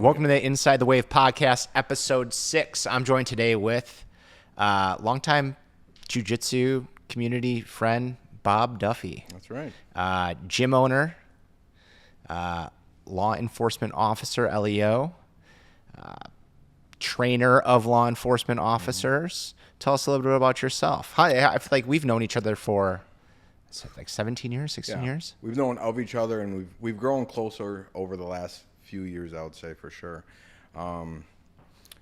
Welcome to the Inside the Wave podcast, episode 6. I'm joined today with longtime Jiu-Jitsu community friend, Bob Duffy. That's right. Gym owner, law enforcement officer, LEO, trainer of law enforcement officers. Tell us a little bit about yourself. I feel like we've known each other for like 17 years, 16 years. We've known of each other, and we've grown closer over the last few years, I would say, for sure.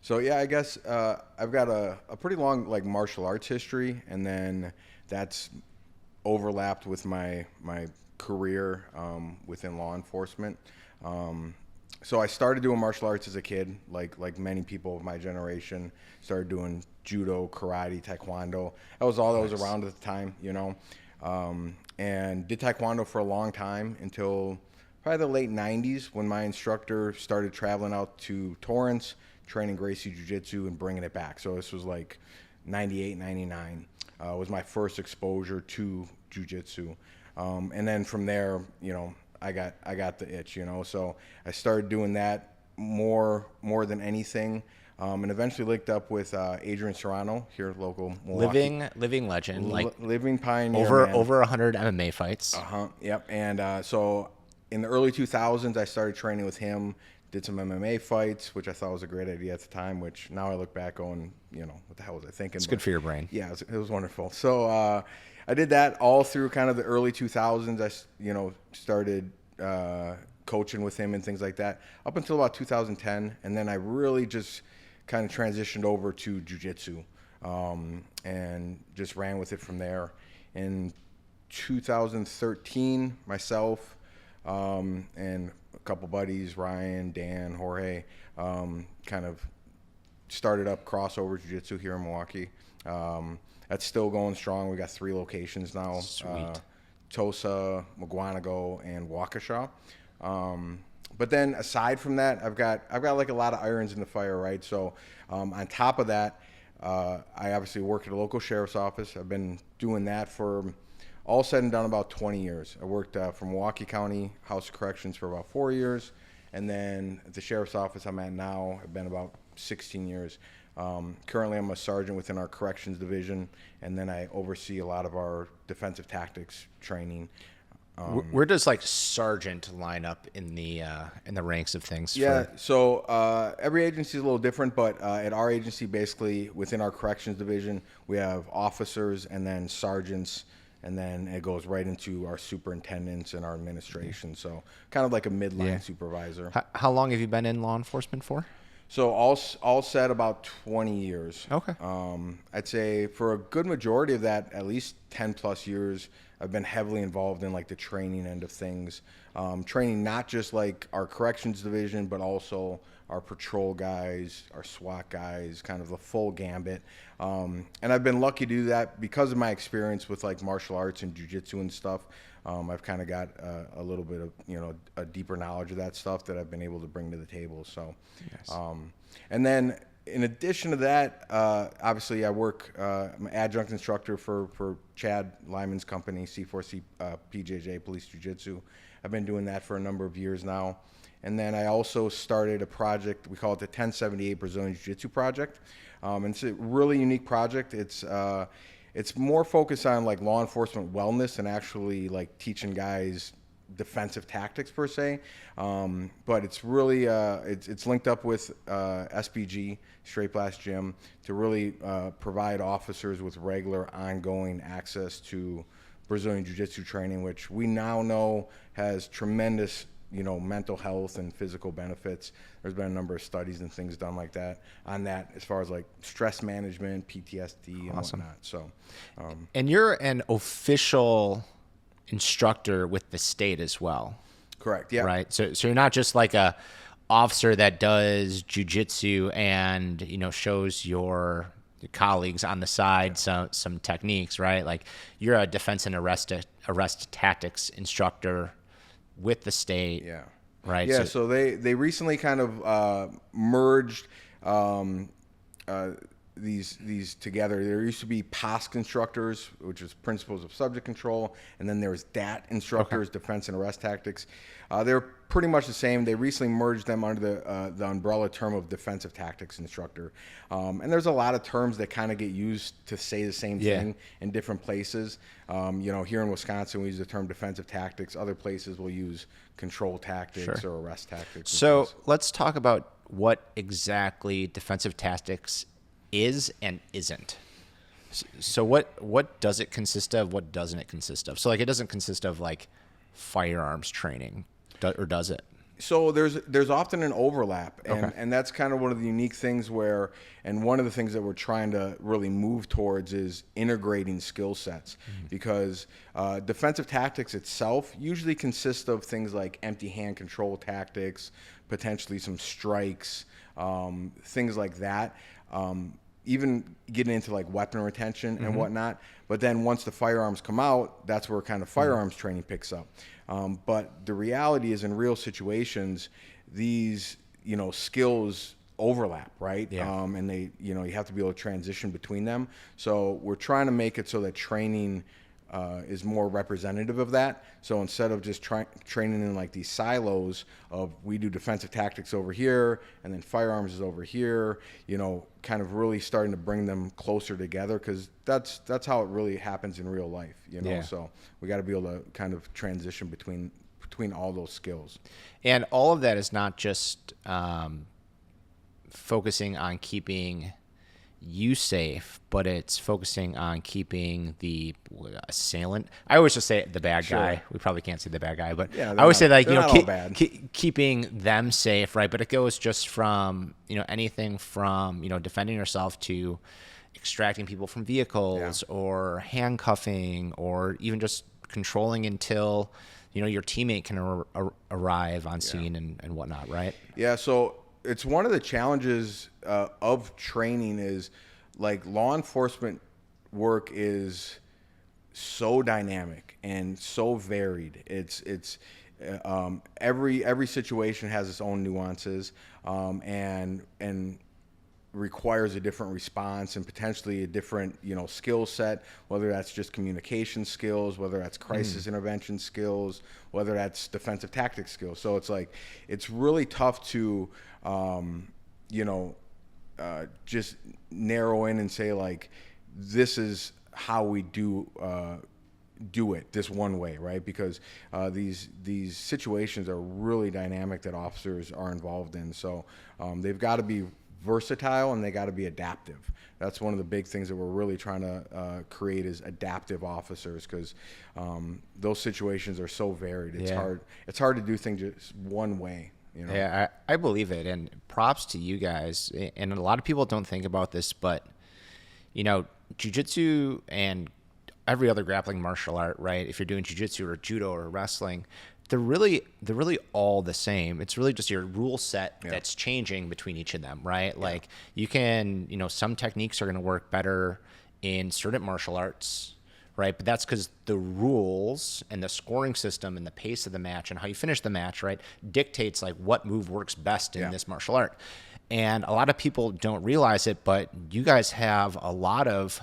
So yeah, I guess I've got a pretty long like martial arts history, and then that's overlapped with my career within law enforcement. So I started doing martial arts as a kid, like many people of my generation. Started doing judo, karate, taekwondo. That was all that was around at the time, you know. And did taekwondo for a long time until probably the late 90s when my instructor started traveling out to Torrance, training Gracie Jiu-Jitsu and bringing it back. So this was like 98, 99 was my first exposure to Jiu-Jitsu. And then from there, you know, I got the itch, you know. So I started doing that more than anything. And eventually linked up with Adrian Serrano here, local Milwaukee. Living legend, living pioneer. Over 100 MMA fights. Yep. And so in the early 2000s, I started training with him. Did some MMA fights, which I thought was a great idea at the time. Which now I look back on, you know, what the hell was I thinking? It's good for your brain. Yeah, it was wonderful. So I did that all through kind of the early 2000s. I started coaching with him and things like that up until about 2010, and then I really just kind of transitioned over to jiu-jitsu and just ran with it from there. In 2013, myself and a couple buddies, Ryan, Dan, Jorge, kind of started up Crossover Jiu-Jitsu here in Milwaukee. That's still going strong. We got 3 locations now. Sweet. Tosa, Mugwanago, and Waukesha. But then aside from that, I've got like a lot of irons in the fire, right? So on top of that, I obviously work at a local sheriff's office. I've been doing that for all said and done about 20 years. I worked for Milwaukee County House of Corrections for about 4 years. And then at the sheriff's office I'm at now, I've been about 16 years. Currently I'm a sergeant within our corrections division, and then I oversee a lot of our defensive tactics training. Where does like sergeant line up in the ranks of things? Yeah, so every agency is a little different, but at our agency, basically within our corrections division, we have officers and then sergeants, and then it goes right into our superintendents and our administration. So kind of like a midline supervisor. How long have you been in law enforcement for? So all said about 20 years. Okay. I'd say for a good majority of that, at least 10 plus years, I've been heavily involved in like the training end of things. Training not just like our corrections division, but also our patrol guys, our SWAT guys, kind of the full gambit. And I've been lucky to do that because of my experience with like martial arts and jiu-jitsu and stuff. I've kind of got a little bit of, you know, a deeper knowledge of that stuff that I've been able to bring to the table. So, and then in addition to that, obviously I work, I'm an adjunct instructor for Chad Lyman's company, C4C BJJ Police Jiu-Jitsu. I've been doing that for a number of years now. And then I also started a project, we call it the 1078 Brazilian Jiu-Jitsu Project. And it's a really unique project. It's more focused on like law enforcement wellness and actually like teaching guys defensive tactics per se, but it's really it's linked up with SBG, Straight Blast Gym, to really provide officers with regular ongoing access to Brazilian Jiu-Jitsu training, which we now know has tremendous, you know, mental health and physical benefits. There's been a number of studies and things done like that on that, as far as like stress management, PTSD, and whatnot. So, and you're an official instructor with the state as well. Correct. Yeah. Right. So you're not just like a officer that does jiu-jitsu and, you know, shows your colleagues on the side some techniques, right? Like you're a defense and arrest tactics instructor with the state. Yeah. Right. Yeah. So they recently kind of merged these together. There used to be POSC instructors, which is Principles of Subject Control, and then there was DAT instructors, Defense and Arrest Tactics. They're pretty much the same. They recently merged them under the umbrella term of defensive tactics instructor. And there's a lot of terms that kind of get used to say the same thing in different places. Here in Wisconsin, we use the term defensive tactics. Other places will use control tactics or arrest tactics. So let's talk about what exactly defensive tactics is and isn't. So what does it consist of? What doesn't it consist of? So like it doesn't consist of like firearms training, or does it? So there's often an overlap, and that's kind of one of the unique things and one of the things that we're trying to really move towards is integrating skill sets, because defensive tactics itself usually consists of things like empty hand control tactics, potentially some strikes, things like that. Even getting into like weapon retention and whatnot. But then once the firearms come out, that's where kind of firearms training picks up. But the reality is in real situations, these, skills overlap, right? Yeah. And they, you have to be able to transition between them. So we're trying to make it so that training is more representative of that. So instead of just training in like these silos of we do defensive tactics over here and then firearms is over here, kind of really starting to bring them closer together, because that's how it really happens in real life, So we got to be able to kind of transition between all those skills. And all of that is not just focusing on keeping you safe, but it's focusing on keeping the assailant. I always just say the bad guy. We probably can't say the bad guy, but I always say like, keeping them safe, right? But it goes just from, anything from, defending yourself to extracting people from vehicles or handcuffing, or even just controlling until, your teammate can arrive on scene and whatnot, right? Yeah. So it's one of the challenges of training is like law enforcement work is so dynamic and so varied. It's every situation has its own nuances and requires a different response and potentially a different skill set, whether that's just communication skills, whether that's crisis intervention skills, whether that's defensive tactics skills. So it's like it's really tough to just narrow in and say like this is how we do it this one way, right? Because these situations are really dynamic that officers are involved in. So they've got to be versatile and they got to be adaptive. That's one of the big things that we're really trying to create is adaptive officers, because those situations are so varied. It's hard to do things just one way. Yeah, I believe it, and props to you guys. And a lot of people don't think about this, but jiu-jitsu and every other grappling martial art, right? If you're doing jiu-jitsu or judo or wrestling, they're really all the same. It's really just your rule set that's changing between each of them, right? Yeah. Like you can, some techniques are going to work better in certain martial arts, right? But that's because the rules and the scoring system and the pace of the match and how you finish the match, right, dictates like what move works best in this martial art. And a lot of people don't realize it, but you guys have a lot of,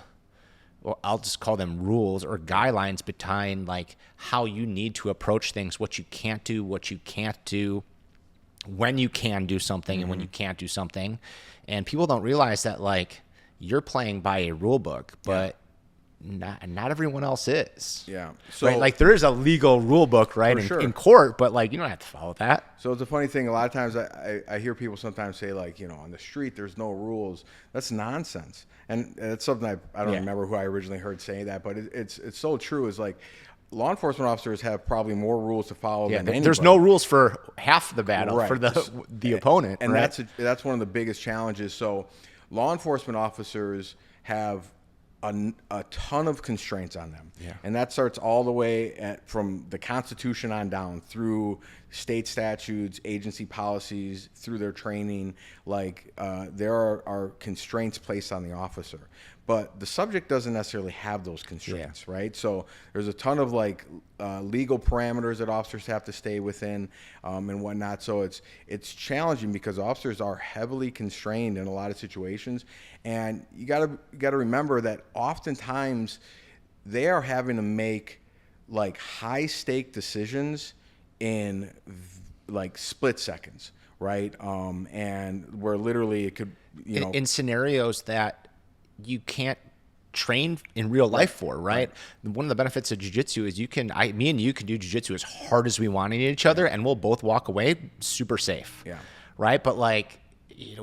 well, I'll just call them rules or guidelines behind like how you need to approach things, what you can't do, what you can't do, when you can do something and when you can't do something. And people don't realize that like you're playing by a rule book, but not everyone else is. Yeah. So right? Like there is a legal rule book, right, in court, but like you don't have to follow that. So it's a funny thing. A lot of times I hear people sometimes say like, on the street there's no rules. That's nonsense. And it's something I don't remember who I originally heard saying that, but it's so true. Is like law enforcement officers have probably more rules to follow than anybody. There's no rules for half the battle for the opponent. And that's one of the biggest challenges. So law enforcement officers have a ton of constraints on them. Yeah. And that starts all the way from the Constitution on down through state statutes, agency policies, through their training. Like there are constraints placed on the officer. But the subject doesn't necessarily have those constraints, right? So there's a ton of like legal parameters that officers have to stay within and whatnot. So it's challenging because officers are heavily constrained in a lot of situations, and you gotta remember that oftentimes they are having to make like high stake decisions in like split seconds, right? And where literally it could, in scenarios that you can't train in real life for, right? One of the benefits of jiu-jitsu is me and you can do jiu-jitsu as hard as we want at each other, and we'll both walk away super safe. Yeah. Right. But like,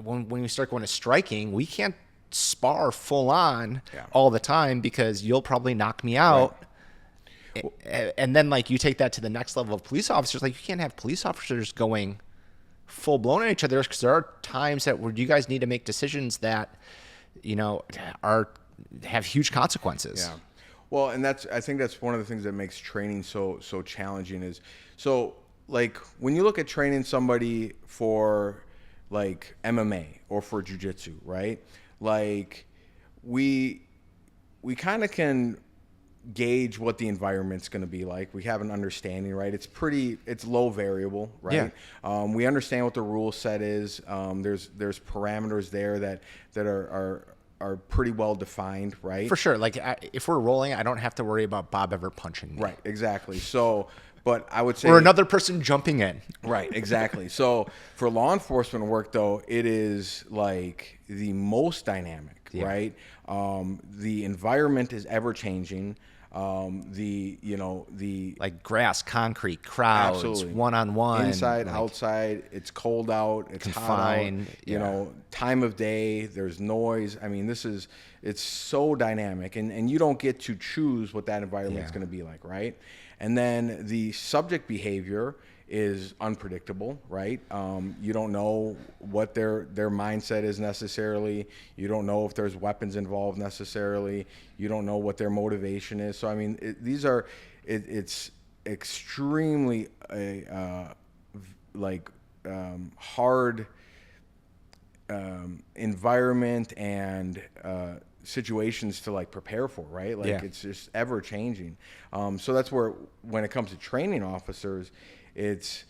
when we start going to striking, we can't spar full on all the time because you'll probably knock me out. Right. And then like you take that to the next level of police officers, like you can't have police officers going full blown at each other, because there are times where you guys need to make decisions that, have huge consequences. Yeah. Well, and I think that's one of the things that makes training so challenging is, like when you look at training somebody for like MMA or for jiu-jitsu, right? Like we kind of can gauge what the environment's going to be like. We have an understanding, right? It's low variable, right? Yeah. We understand what the rule set is. There's parameters there that are pretty well defined, right? For sure. Like if we're rolling, I don't have to worry about Bob ever punching me. Right, exactly. So, but I would say, or another person jumping in. Right, exactly. So for law enforcement work, though, it is like the most dynamic, right? The environment is ever changing. Like grass, concrete, crowds, one-on-one, inside, outside. It's cold out. It's confined. Hot out. Time of day. There's noise. I mean, it's so dynamic, and you don't get to choose what that environment's going to be like, right? And then the subject behavior is unpredictable, right? You don't know what their mindset is necessarily. You don't know if there's weapons involved necessarily. You don't know what their motivation is. So I mean, it's extremely hard environment and situations to like prepare for, right? Like it's just ever changing. So that's where, when it comes to training officers, it's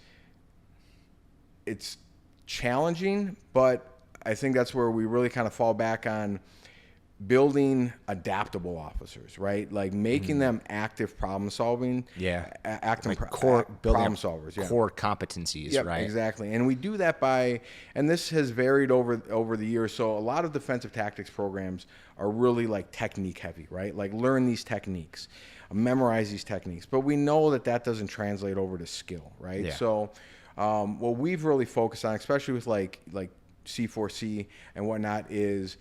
challenging, but I think that's where we really kind of fall back on building adaptable officers, right? Like making them active problem solving. Yeah. Active like problem solvers. Yeah. Core competencies, right? Exactly. And we do that and this has varied over the years. So a lot of defensive tactics programs are really like technique heavy, right? Like learn these techniques, memorize these techniques. But we know that doesn't translate over to skill, right? Yeah. So what we've really focused on, especially with like C4C and whatnot, is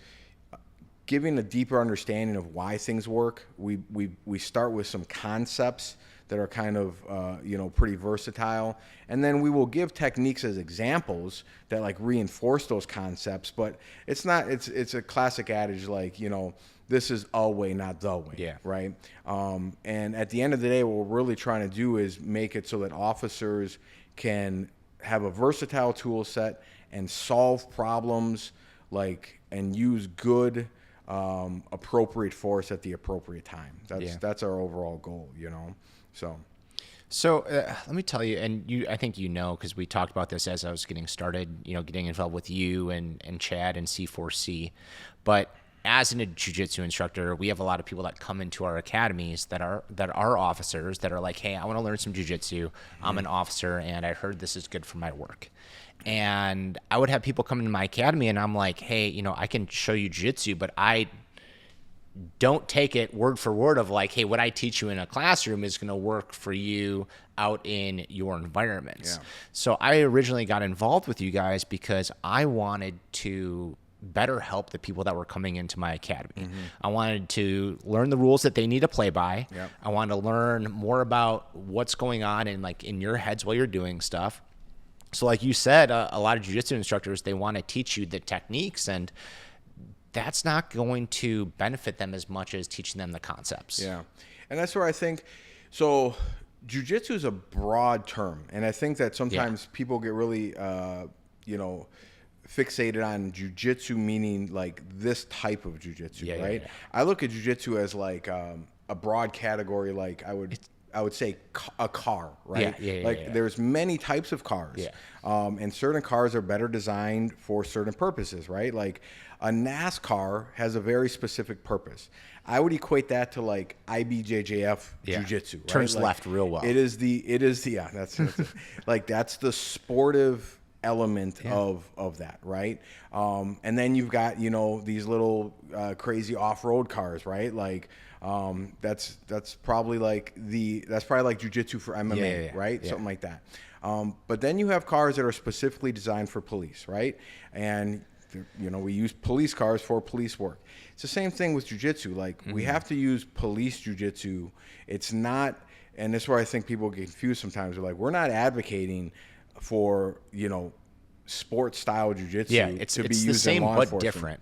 giving a deeper understanding of why things work. We start with some concepts that are kind of pretty versatile, and then we will give techniques as examples that like reinforce those concepts. But it's a classic adage, like, this is a way, not the way, right? And at the end of the day, what we're really trying to do is make it so that officers can have a versatile tool set and solve problems, and use good appropriate force at the appropriate time. That's our overall goal, So let me tell you, and I think because we talked about this as I was getting started, getting involved with you and Chad and C4C. But as a jiu-jitsu instructor, we have a lot of people that come into our academies that are officers that are like, hey, I want to learn some jiu-jitsu. I'm an officer, and I heard this is good for my work. And I would have people come into my academy, and I'm like, hey, I can show you jiu-jitsu, but I don't take it word for word of like, hey, what I teach you in a classroom is going to work for you out in your environments. Yeah. So I originally got involved with you guys because I wanted to better help the people that were coming into my academy. Mm-hmm. I wanted to learn the rules that they need to play by. Yep. I wanted to learn more about what's going on in your heads while you're doing stuff. So like you said, a lot of jiu-jitsu instructors, they want to teach you the techniques, and that's not going to benefit them as much as teaching them the concepts. Yeah. And that's where I think, so jiu-jitsu is a broad term. And I think that sometimes people get really, fixated on jiu-jitsu meaning like this type of jiu-jitsu, right? Yeah. I look at jiu-jitsu as like a broad category. Like I would say a car, right? Yeah. There's many types of cars. Yeah. And certain cars are better designed for certain purposes, right? Like a NASCAR has a very specific purpose. I would equate that to like IBJJF Jiu-Jitsu, right? Turns like, left real well. It is the that's like that's the sportive element of that, right? And then you've got, you know, these little crazy off-road cars, right? Like that's probably like jiu-jitsu for MMA, right? Something like that. But then you have cars that are specifically designed for police, right? And you know, we use police cars for police work. It's the same thing with jiu-jitsu. Like we have to use police jiu-jitsu. It's not, and this is where I think people get confused sometimes. They're like, we're not advocating for, you know, sports style jiu-jitsu to be used the same in law but enforcement. different.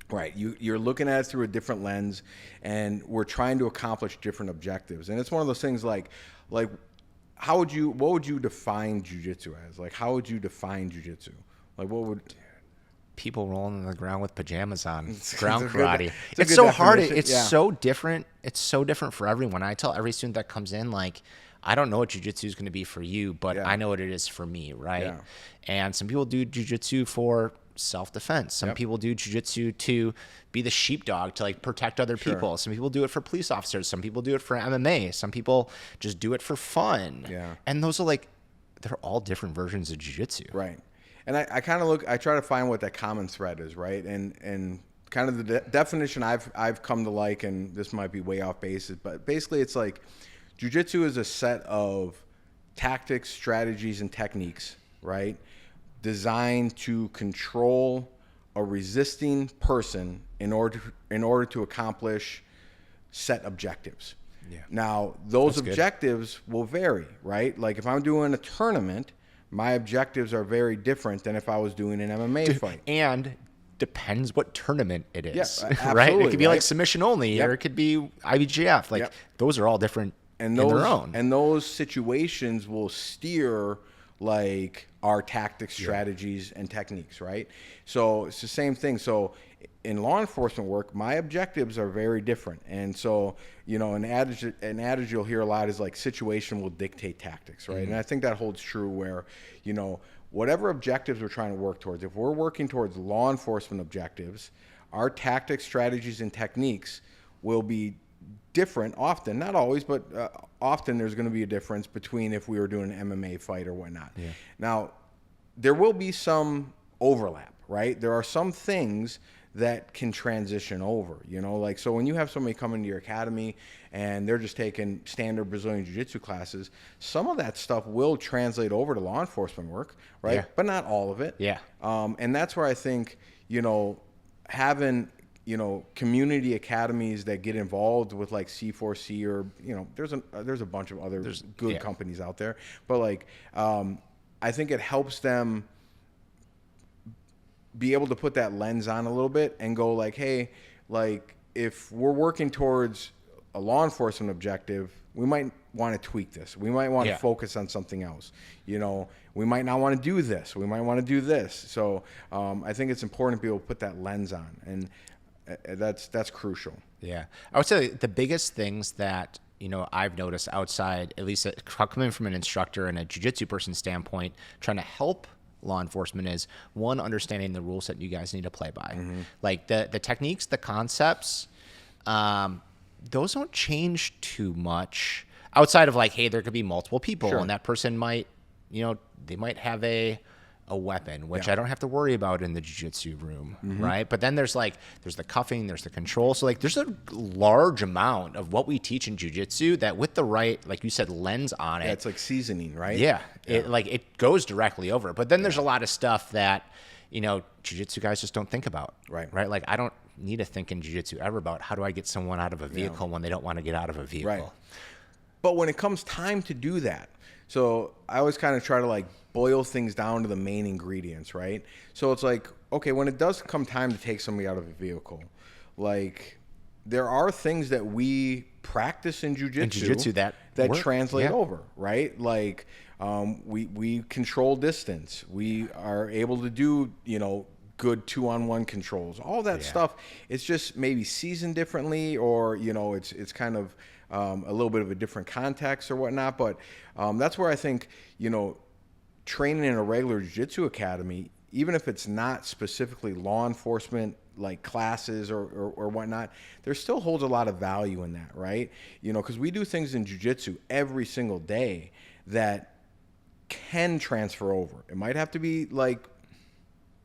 Right. You're looking at it through a different lens, and we're trying to accomplish different objectives. And it's one of those things like what would you define jiu-jitsu as? Like, how would you define jiu-jitsu? Like, what would... People rolling on the ground with pajamas on, ground karate. It's so hard. definition. It's so different. It's so different for everyone. I tell every student that comes in, like, I don't know what jiu-jitsu is going to be for you, but I know what it is for me, right? Yeah. And some people do jiu-jitsu for self-defense. Some people do jiu-jitsu to be the sheepdog, to like protect other people. Some people do it for police officers. Some people do it for MMA. Some people just do it for fun. Yeah. And those are like, they're all different versions of jiu-jitsu. Right. And I kind of I try to find what that common thread is, right? And kind of the definition I've come to like, and this might be way off basis, but basically it's like jiu-jitsu is a set of tactics, strategies, and techniques, right? Designed to control a resisting person in order to accomplish set objectives. Yeah. Now, those objectives will vary, right? Like if I'm doing a tournament, my objectives are very different than if I was doing an MMA fight. And depends what tournament it is, yeah, right? It could be like submission only, or it could be IBJF. Like those are all different in their own. And those situations will steer like our tactics, strategies, and techniques, right? So it's the same thing. So in law enforcement work, my objectives are very different. And so, you know, an adage you'll hear a lot is like situation will dictate tactics, right? And I think that holds true where, you know, whatever objectives we're trying to work towards, if we're working towards law enforcement objectives, our tactics, strategies, and techniques will be different often, not always, but often there's going to be a difference between if we were doing an MMA fight or whatnot. Yeah. Now, there will be some overlap, right? There are some things that can transition over, you know, like, so when you have somebody come into your academy and they're just taking standard Brazilian Jiu-Jitsu classes, some of that stuff will translate over to law enforcement work, right? Yeah. But not all of it. Yeah. And that's where I think, you know, having, you know, community academies that get involved with like C4C or, you know, there's a bunch of other good companies out there, but like, I think it helps them be able to put that lens on a little bit and go like, hey, like if we're working towards a law enforcement objective, we might want to tweak this. We might want to focus on something else. You know, we might not want to do this. We might want to do this. So I think it's important to be able to put that lens on, and that's crucial. Yeah. I would say the biggest things that, you know, I've noticed outside, at least coming from an instructor and a jiu-jitsu person standpoint, trying to help law enforcement is, one, understanding the rules that you guys need to play by. Like the techniques, the concepts, those don't change too much outside of like, hey, there could be multiple people and that person might, you know, they might have a weapon, which I don't have to worry about in the jiu-jitsu room, right? But then there's the cuffing, there's the control. So like there's a large amount of what we teach in jiu-jitsu that with the right, like you said, lens on it. Yeah, it's like seasoning, right? Yeah. It goes directly over. But then there's a lot of stuff that, you know, jiu-jitsu guys just don't think about. Right. Like I don't need to think in jiu-jitsu ever about how do I get someone out of a vehicle when they don't want to get out of a vehicle. Right. But when it comes time to do that, so I always kind of try to like boil things down to the main ingredients, right? So it's like, okay, when it does come time to take somebody out of a vehicle, like there are things that we practice in jiu-jitsu that translate over, right? Like we control distance. We are able to do, you know, good 2-on-1 controls. All that stuff, it's just maybe seasoned differently, or, you know, it's kind of a little bit of a different context or whatnot. But that's where I think, you know, training in a regular jiu-jitsu academy, even if it's not specifically law enforcement like classes or whatnot, there still holds a lot of value in that, right? You know, because we do things in jiu-jitsu every single day that can transfer over. It might have to be like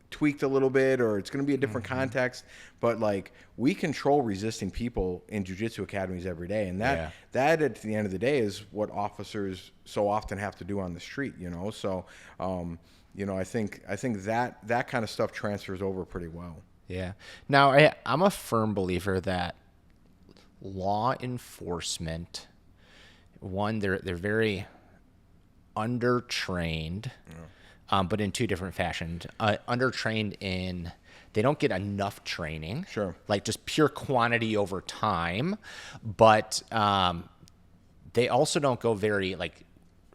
tweaked a little bit, or it's going to be a different context, but like we control resisting people in jiu-jitsu academies every day, and that at the end of the day is what officers so often have to do on the street, you know. So you know, I think that kind of stuff transfers over pretty well. Yeah. Now, I'm a firm believer that law enforcement, one, they're very undertrained, but in two different fashions. Undertrained in they don't get enough training, like just pure quantity over time, but they also don't go very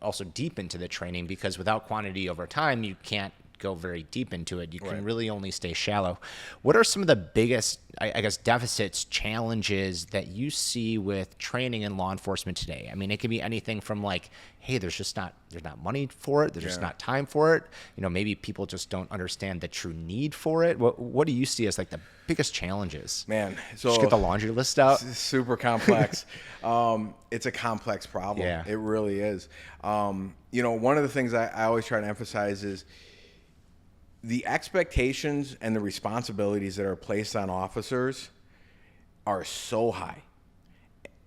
also deep into the training, because without quantity over time, you can't go very deep into it. You can really only stay shallow. What are some of the biggest, I guess, deficits, challenges that you see with training in law enforcement today? I mean, it can be anything from like, hey, there's not money for it. There's just not time for it. You know, maybe people just don't understand the true need for it. What do you see as like the biggest challenges? Man, so just get the laundry list out. It's super complex. It's a complex problem. Yeah. It really is. You know, one of the things I always try to emphasize is the expectations and the responsibilities that are placed on officers are so high,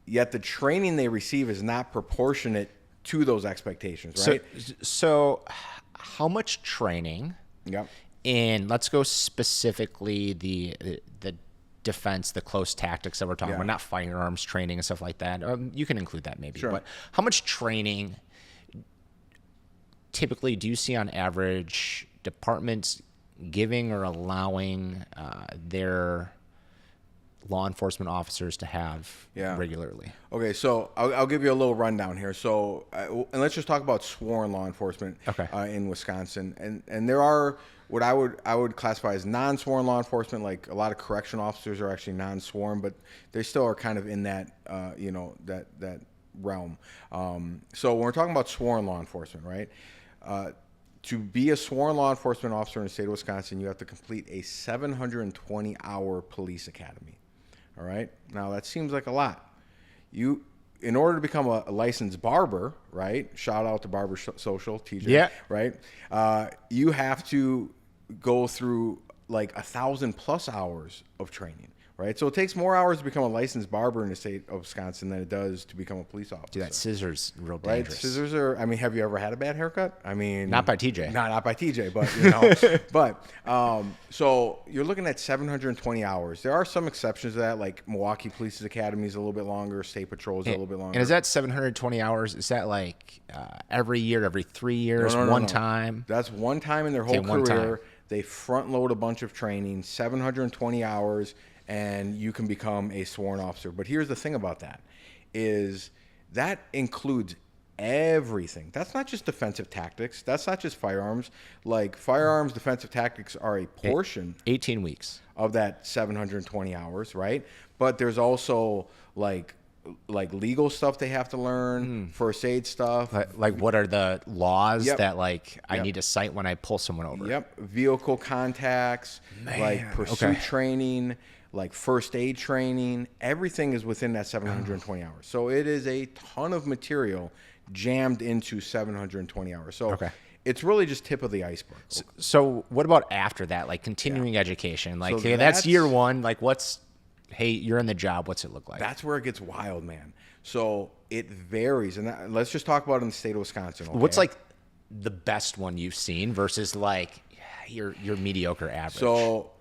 yet the training they receive is not proportionate to those expectations, right? So how much training in, let's go specifically the defense, the close tactics that we're talking about, not firearms training and stuff like that. You can include that maybe, but how much training typically do you see on average departments giving or allowing their law enforcement officers to have regularly? Okay, so I'll give you a little rundown here. So, and let's just talk about sworn law enforcement in Wisconsin. And there are what I would classify as non-sworn law enforcement. Like a lot of correction officers are actually non-sworn, but they still are kind of in that you know, that realm. So when we're talking about sworn law enforcement, right? To be a sworn law enforcement officer in the state of Wisconsin, you have to complete a 720-hour police academy. All right? Now, that seems like a lot. In order to become a licensed barber, right? Shout out to Barber Social, TJ, right? You have to go through like 1,000+ hours of training. Right, so it takes more hours to become a licensed barber in the state of Wisconsin than it does to become a police officer. Dude, that scissors real dangerous. Right, scissors are. I mean, have you ever had a bad haircut? I mean, not by TJ. Not by TJ, but you know, but so you're looking at 720 hours. There are some exceptions to that, like Milwaukee Police's Academy is a little bit longer, State Patrol is a little bit longer. And is that 720 hours? Is that like every year, every 3 years, one time? That's one time in their whole career. They front load a bunch of training, 720 hours. And you can become a sworn officer. But here's the thing about that, is that includes everything. That's not just defensive tactics. That's not just firearms. Like firearms, defensive tactics are a portion. 18 weeks. Of that 720 hours, right? But there's also like legal stuff they have to learn, first aid stuff. Like what are the laws that like I need to cite when I pull someone over? Vehicle contacts, like pursuit training, like first aid training. Everything is within that 720 hours. So it is a ton of material jammed into 720 hours. So it's really just tip of the iceberg. So what about after that? Like continuing education? Like, so that's year one. Like hey, you're in the job. What's it look like? That's where it gets wild, man. So it varies. And let's just talk about it in the state of Wisconsin. Okay? What's like the best one you've seen versus like your mediocre average? So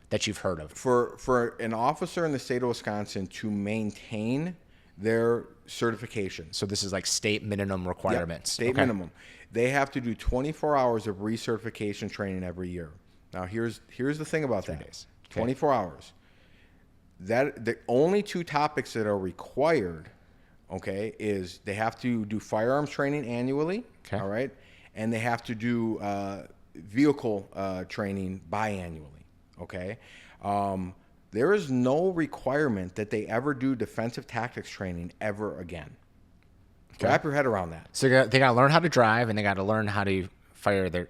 that you've heard of? For an officer in the state of Wisconsin to maintain their certification. So this is like state minimum requirements. State minimum. They have to do 24 hours of recertification training every year. Now here's the thing about 3 that. days. 24 hours. That the only two topics that are required, is they have to do firearms training annually, all right, and they have to do vehicle training biannually. okay? There is no requirement that they ever do defensive tactics training ever again. Wrap your head around that. So they got to learn how to drive, and they got to learn how to fire their.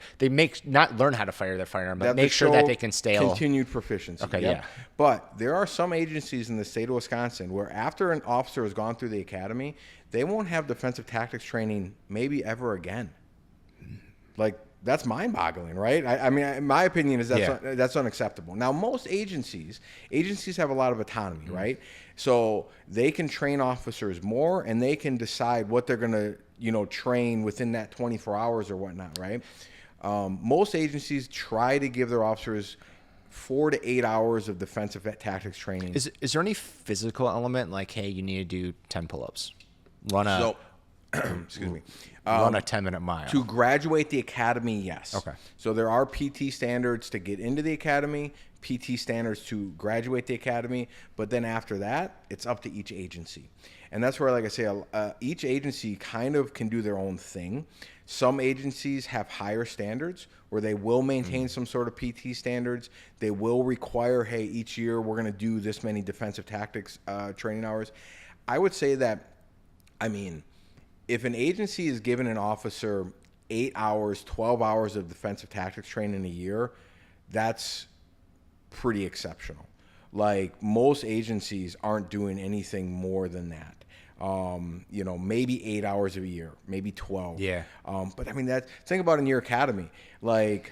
Not learn how to fire their firearm, but make sure that they can stay continued proficiency. Okay, yeah. But there are some agencies in the state of Wisconsin where after an officer has gone through the academy, they won't have defensive tactics training maybe ever again. Like, that's mind-boggling, right? I mean, in my opinion, that's unacceptable. Now, most agencies have a lot of autonomy, right? So they can train officers more, and they can decide what they're going to, train within that 24 hours or whatnot, right? Most agencies try to give their officers 4 to 8 hours of defensive tactics training. Is there any physical element, like, hey, you need to do 10 pull-ups, excuse me. Run a 10-minute mile. To graduate the academy, yes. Okay. So there are PT standards to get into the academy, PT standards to graduate the academy, but then after that, it's up to each agency. And that's where, like I say, each agency kind of can do their own thing. Some agencies have higher standards where they will maintain some sort of PT standards. They will require, hey, each year we're going to do this many defensive tactics training hours. I would say that, if an agency is giving an officer 8 hours, 12 hours of defensive tactics training a year, that's pretty exceptional. Like, most agencies aren't doing anything more than that. Maybe 8 hours a year, maybe 12. Yeah. But think about in your academy, like,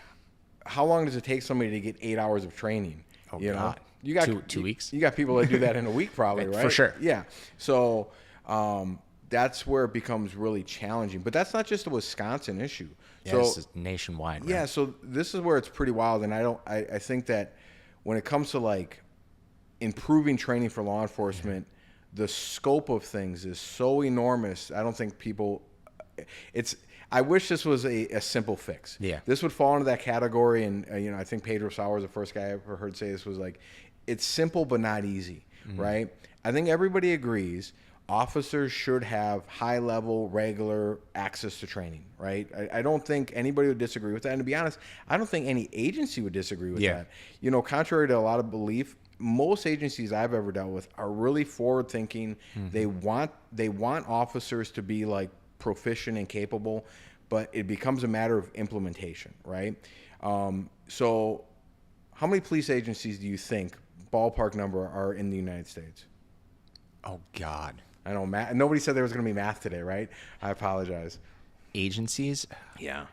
how long does it take somebody to get 8 hours of training? Oh, God. You got two weeks. You got people that do that in a week, probably, right? For sure. Yeah. So, that's where it becomes really challenging. But that's not just a Wisconsin issue. Yeah, so, this is nationwide. Right? Yeah, so this is where it's pretty wild. And I think that when it comes to, like, improving training for law enforcement, the scope of things is so enormous. I don't think I wish this was a simple fix. Yeah. This would fall into that category. And, I think Pedro Sauer is the first guy I ever heard say this, was like, it's simple but not easy, right? I think everybody agrees officers should have high-level, regular access to training, right? I don't think anybody would disagree with that. And to be honest, I don't think any agency would disagree with that. Contrary to a lot of belief, most agencies I've ever dealt with are really forward-thinking. They want officers to be, like, proficient and capable, but it becomes a matter of implementation, right? So how many police agencies do you think, ballpark number, are in the United States? Oh, God. I know math. Nobody said there was going to be math today, right? I apologize. Agencies? Yeah.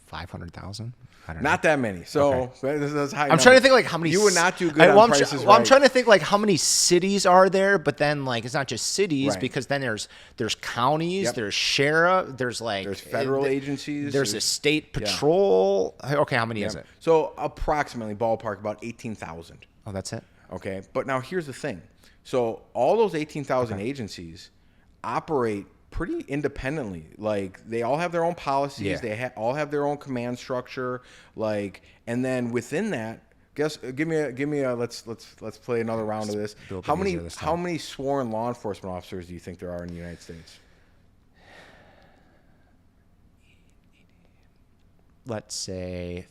500,000? I don't know. Not that many. So that's high. I'm trying to think, like, how many. You would not do good on Price is Right. I'm trying to think, like, how many cities are there, but then, like, it's not just cities, because then there's counties, there's sheriff, there's federal agencies, there's a state patrol. Okay, how many is it? So approximately, ballpark, about 18,000. Oh, that's it. Okay, but now here's the thing. So all those 18,000 agencies operate pretty independently. Like, they all have their own policies. Yeah. They all have their own command structure. Like, and then within that, give me a let's play another round of this. How many sworn law enforcement officers do you think there are in the United States? Let's say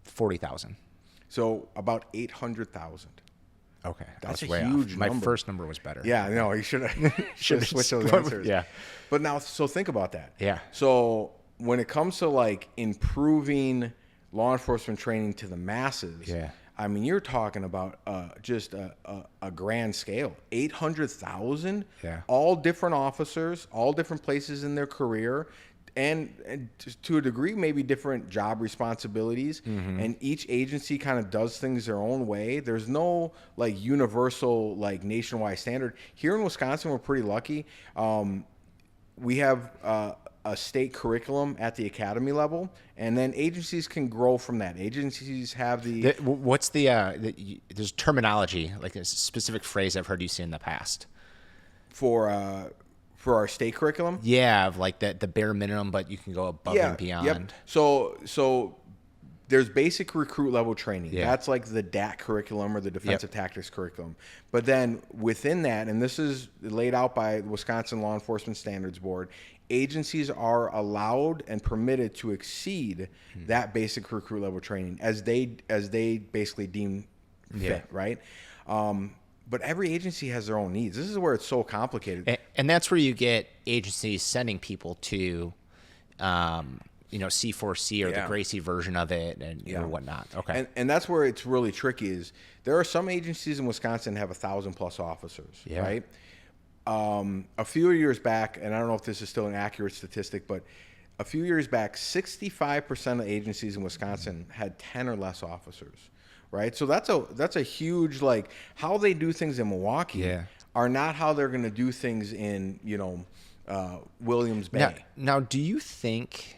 40,000. So about 800,000. Okay, that's a way huge off. number. My first number was better. Yeah, no, you should have switched those answers. Yeah, but now, so think about that. Yeah. So when it comes to, like, improving law enforcement training to the masses, you're talking about just a grand scale. 800,000. Yeah. All different officers, all different places in their career. And to a degree, maybe different job responsibilities, and each agency kind of does things their own way. There's no, like, universal, like, nationwide standard. Here in Wisconsin, we're pretty lucky. We have a state curriculum at the academy level, and then agencies can grow from that. Agencies have what's there's terminology, like a specific phrase I've heard you say in the past for our state curriculum? Yeah, of, like, the bare minimum, but you can go above and beyond. Yep. So there's basic recruit level training. Yeah. That's like the DAT curriculum or the defensive tactics curriculum. But then within that, and this is laid out by the Wisconsin Law Enforcement Standards Board, agencies are allowed and permitted to exceed that basic recruit level training as they basically deem fit, right? But every agency has their own needs. This is where it's so complicated. And that's where you get agencies sending people to, C4C or the Gracie version of it or whatnot. Okay. And that's where it's really tricky is there are some agencies in Wisconsin that have 1,000+ officers, right? A few years back, and I don't know if this is still an accurate statistic, but a few years back, 65% of agencies in Wisconsin had 10 or less officers, right? So that's a huge, like, how they do things in Milwaukee are not how they're going to do things in, Williams Bay. Now, do you think,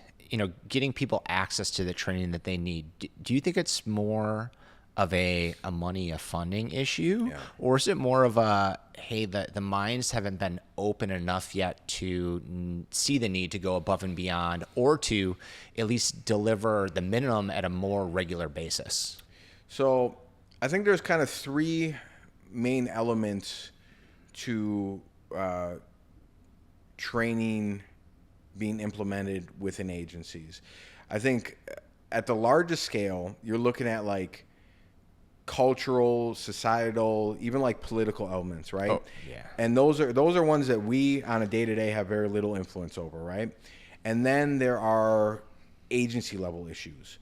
getting people access to the training that they need, do you think it's more of a funding issue, or is it more of a, hey, the minds haven't been open enough yet to see the need to go above and beyond, or to at least deliver the minimum at a more regular basis? So I think there's kind of three main elements to training being implemented within agencies. I think at the largest scale, you're looking at like cultural, societal, even like political elements, right? Oh, yeah. And those are ones that we on a day-to-day have very little influence over, right? And then there are agency level issues.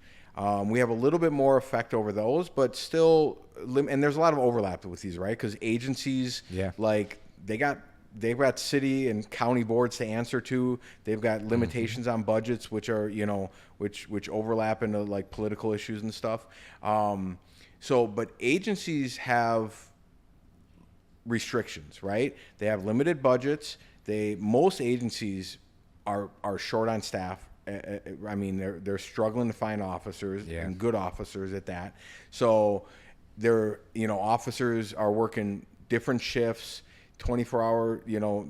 We have a little bit more effect over those, but still, and there's a lot of overlap with these, right? Because agencies, like they've got city and county boards to answer to. They've got limitations on budgets, which are, which overlap into like political issues and stuff. But agencies have restrictions, right? They have limited budgets. Most agencies are short on staff. I mean, they're struggling to find officers and good officers at that. So officers are working different shifts, 24-hour,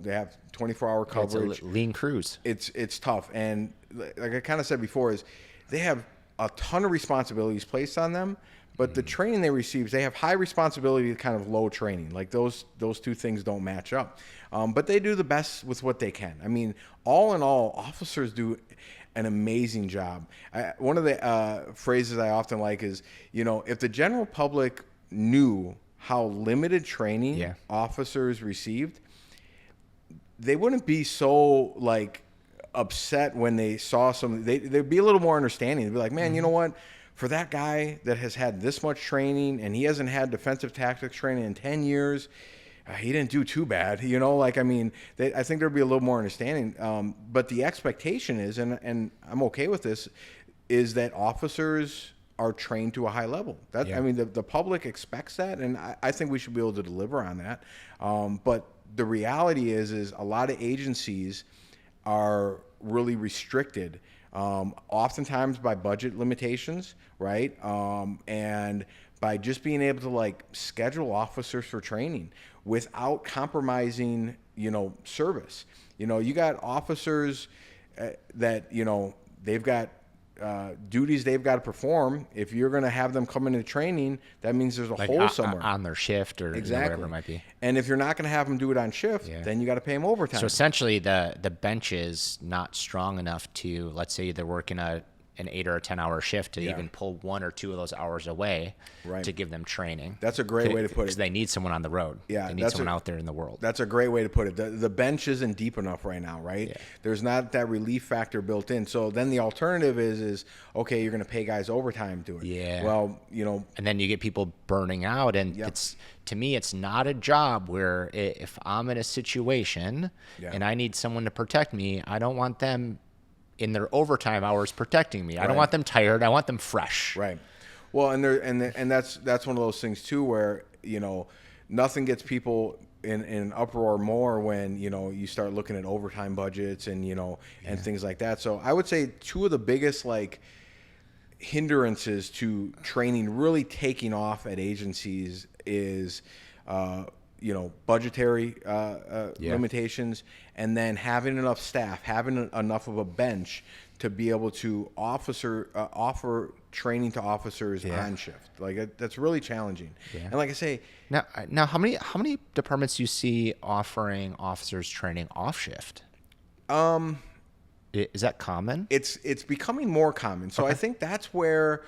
they have 24-hour coverage. It's a lean crews. It's tough. And like I kind of said before, is they have a ton of responsibilities placed on them, but the training they receive, they have high responsibility to kind of low training. Like those two things don't match up. But they do the best with what they can. I mean, all in all, officers do an amazing job. One of the phrases I often like is, if the general public knew how limited training officers received, they wouldn't be so like upset when they saw some. They'd be a little more understanding. They'd be like, man, you know what? For that guy that has had this much training and he hasn't had defensive tactics training in 10 years, he didn't do too bad. I think there'd be a little more understanding. But the expectation is, and I'm okay with this, is that officers are trained to a high level. I mean, the public expects that, and I think we should be able to deliver on that. But the reality is a lot of agencies are really restricted, oftentimes by budget limitations, right? And by just being able to like schedule officers for training without compromising, service. You got officers that, they've got duties they've got to perform. If you're going to have them come into training, that means there's a hole somewhere on their shift or whatever it might be. And if you're not going to have them do it on shift, then you got to pay them overtime. So essentially, the bench is not strong enough to, let's say they're working an 8 or a 10-hour shift to even pull 1 or 2 of those hours away to give them training. That's a great way to put it. Because they need someone on the road. Yeah, they need someone out there in the world. That's a great way to put it. The bench isn't deep enough right now, right? Yeah. There's not that relief factor built in. So then the alternative is okay, you're going to pay guys overtime to it. Yeah. Well, and then you get people burning out, and to me, it's not a job where if I'm in a situation and I need someone to protect me, I don't want them in their overtime hours protecting me. I don't want them tired. I want them fresh. Right. Well, and that's one of those things too, where nothing gets people in an uproar more when you start looking at overtime budgets and and things like that. So I would say two of the biggest like hindrances to training really taking off at agencies is budgetary limitations, and then having enough staff, having enough of a bench to be able to offer training to officers on shift. Like that's really challenging. Yeah. And like I say, now how many departments do you see offering officers training off shift? Is that common? It's becoming more common. So I think that's where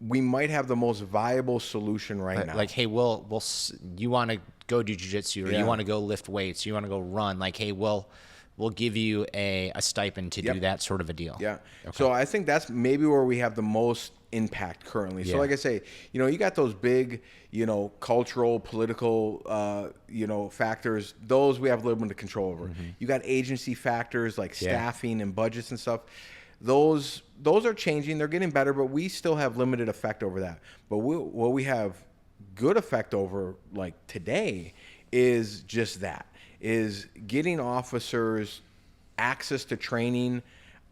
we might have the most viable solution now. Like, hey, you want to go do jiu-jitsu, or you want to go lift weights, you want to go run, like, hey, we'll give you a stipend to do that sort of a deal. Yeah. Okay. So I think that's maybe where we have the most impact currently. So like I say, you got those big, cultural, political, factors. Those we have limited control over. Mm-hmm. You got agency factors like staffing and budgets and stuff. Those are changing. They're getting better, but we still have limited effect over that. But what we have good effect over, like today, is just that, is getting officers access to training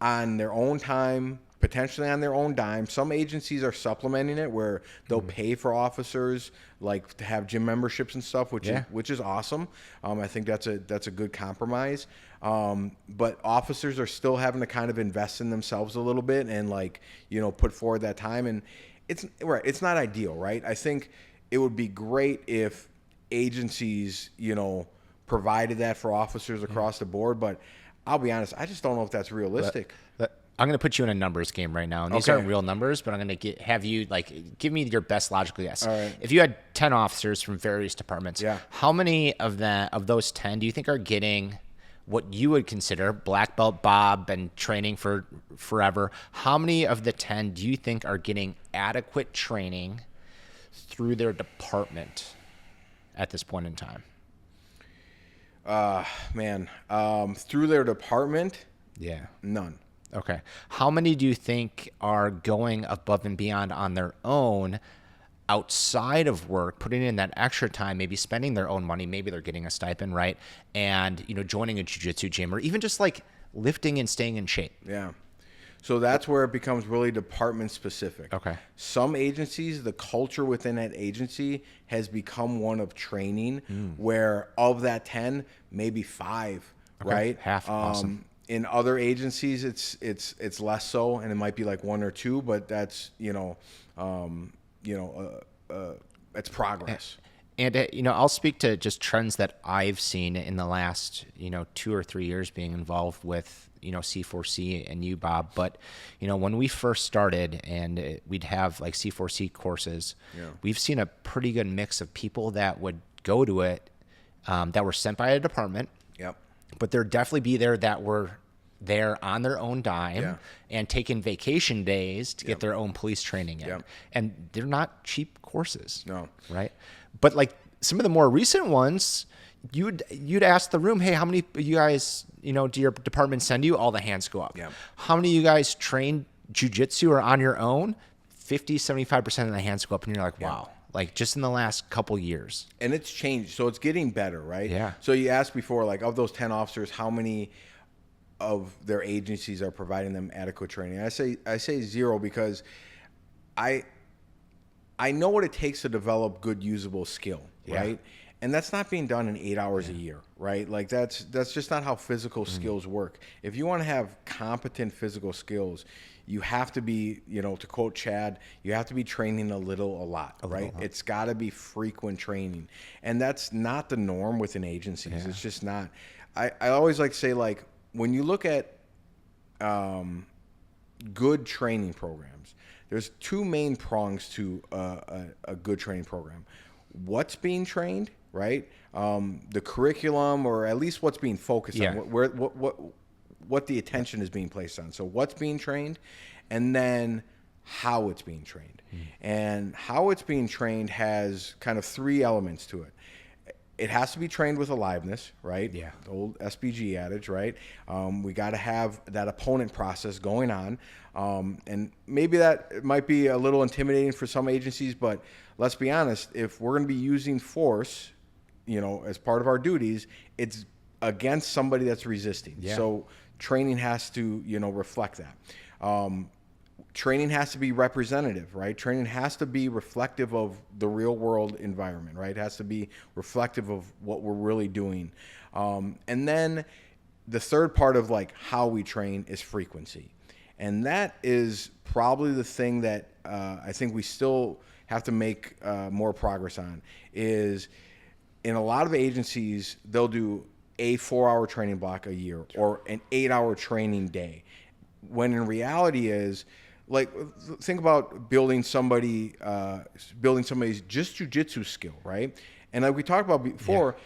on their own time, potentially on their own dime. Some agencies are supplementing it where they'll pay for officers, like to have gym memberships and stuff, which is awesome. I think that's a good compromise. But officers are still having to kind of invest in themselves a little bit and put forward that time. And it's not ideal, right? I think it would be great if agencies, provided that for officers across the board. But I'll be honest, I just don't know if that's realistic. I'm going to put you in a numbers game right now. And these aren't real numbers, but I'm going to have you give me your best logical guess. All right. If you had 10 officers from various departments, how many of those 10 do you think are getting what you would consider black belt Bob and training for forever? How many of the 10 do you think are getting adequate training through their department at this point in time? Through their department? Yeah. None. Okay. How many do you think are going above and beyond on their own outside of work, putting in that extra time, maybe spending their own money, maybe they're getting a stipend, right? And, joining a jiu-jitsu gym, or even just lifting and staying in shape? Yeah. So that's where it becomes really department specific. Okay. Some agencies, the culture within that agency has become one of training, where of that 10, maybe 5, right? Half. Awesome. In other agencies, it's less so, and it might be 1 or 2, but that's it's progress. And I'll speak to just trends that I've seen in the last 2 or 3 years being involved with C4C and you, Bob. But when we first started and we'd have C4C courses, we've seen a pretty good mix of people that would go to it that were sent by a department. Yep. But there'd definitely be that were there on their own dime and taking vacation days to get their own police training in. And they're not cheap courses. No. Right? But some of the more recent ones, you'd ask the room, hey, how many of you guys, do your department send you? All the hands go up. How many of you guys train jiu-jitsu or on your own? 50, 75% of the hands go up, and you're like, wow. Just in the last couple years. And it's changed. So it's getting better, right? Yeah. So you asked before, of those 10 officers, how many of their agencies are providing them adequate training? I say 0 because I know what it takes to develop good usable skill, right? And that's not being done in 8 hours a year, right? That's just not how physical skills work. If you want to have competent physical skills, you have to be, to quote Chad, you have to be training a lot, right? It's got to be frequent training. And that's not the norm within agencies. Yeah. It's just not. I always like to say, when you look at good training programs, there's 2 main prongs to a good training program. What's being trained, right? The curriculum, or at least what's being focused on, what the attention is being placed on. So what's being trained, and then how it's being trained. And how it's being trained has kind of 3 elements to it. It has to be trained with aliveness, right? Yeah. The old SBG adage, right? We got to have that opponent process going on. And maybe that might be a little intimidating for some agencies, but let's be honest, if we're going to be using force, as part of our duties, it's against somebody that's resisting. Yeah. So training has to, reflect that. training has to be representative, right? Training has to be reflective of the real world environment, right? It has to be reflective of what we're really doing. And then the third part of like how we train is frequency. And that is probably the thing that I think we still have to make more progress on. Is in a lot of agencies, they'll do a 4-hour training block a year or an 8-hour training day. When in reality is, like, think about building somebody's just jiu-jitsu skill, right? And like we talked about before,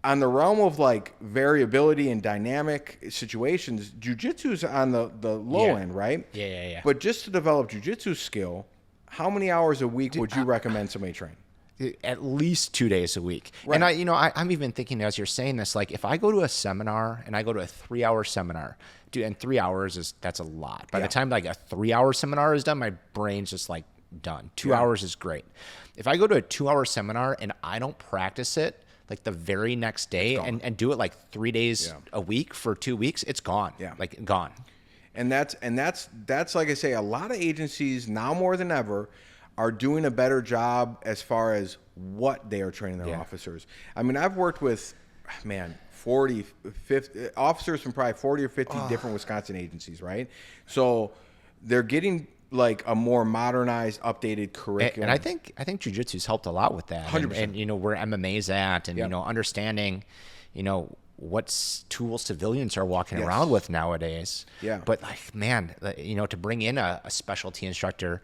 on the realm of like variability and dynamic situations, jiu-jitsu is on the low end, right? Yeah. But just to develop jiu-jitsu skill, how many hours a week would you recommend somebody train? At least 2 days a week. Right. And I'm even thinking as you're saying this, like if I go to a seminar and I go to a 3-hour seminar, dude, and 3 hours that's a lot. By the time like a 3-hour seminar is done, my brain's just like done. 2 hours is great. If I go to a 2-hour seminar and I don't practice it like the very next day and do it like 3 days a week for 2 weeks, it's gone. Yeah. Like gone. And that's like I say, a lot of agencies now more than ever are doing a better job as far as what they are training their officers. I mean, I've worked with, 40, 50 officers from probably 40 or 50 different Wisconsin agencies, right? So they're getting like a more modernized, updated curriculum. And I think jiu-jitsu's helped a lot with that. 100%. And where MMA's at and, understanding, what tools civilians are walking around with nowadays. Yeah. But like, man, to bring in a specialty instructor,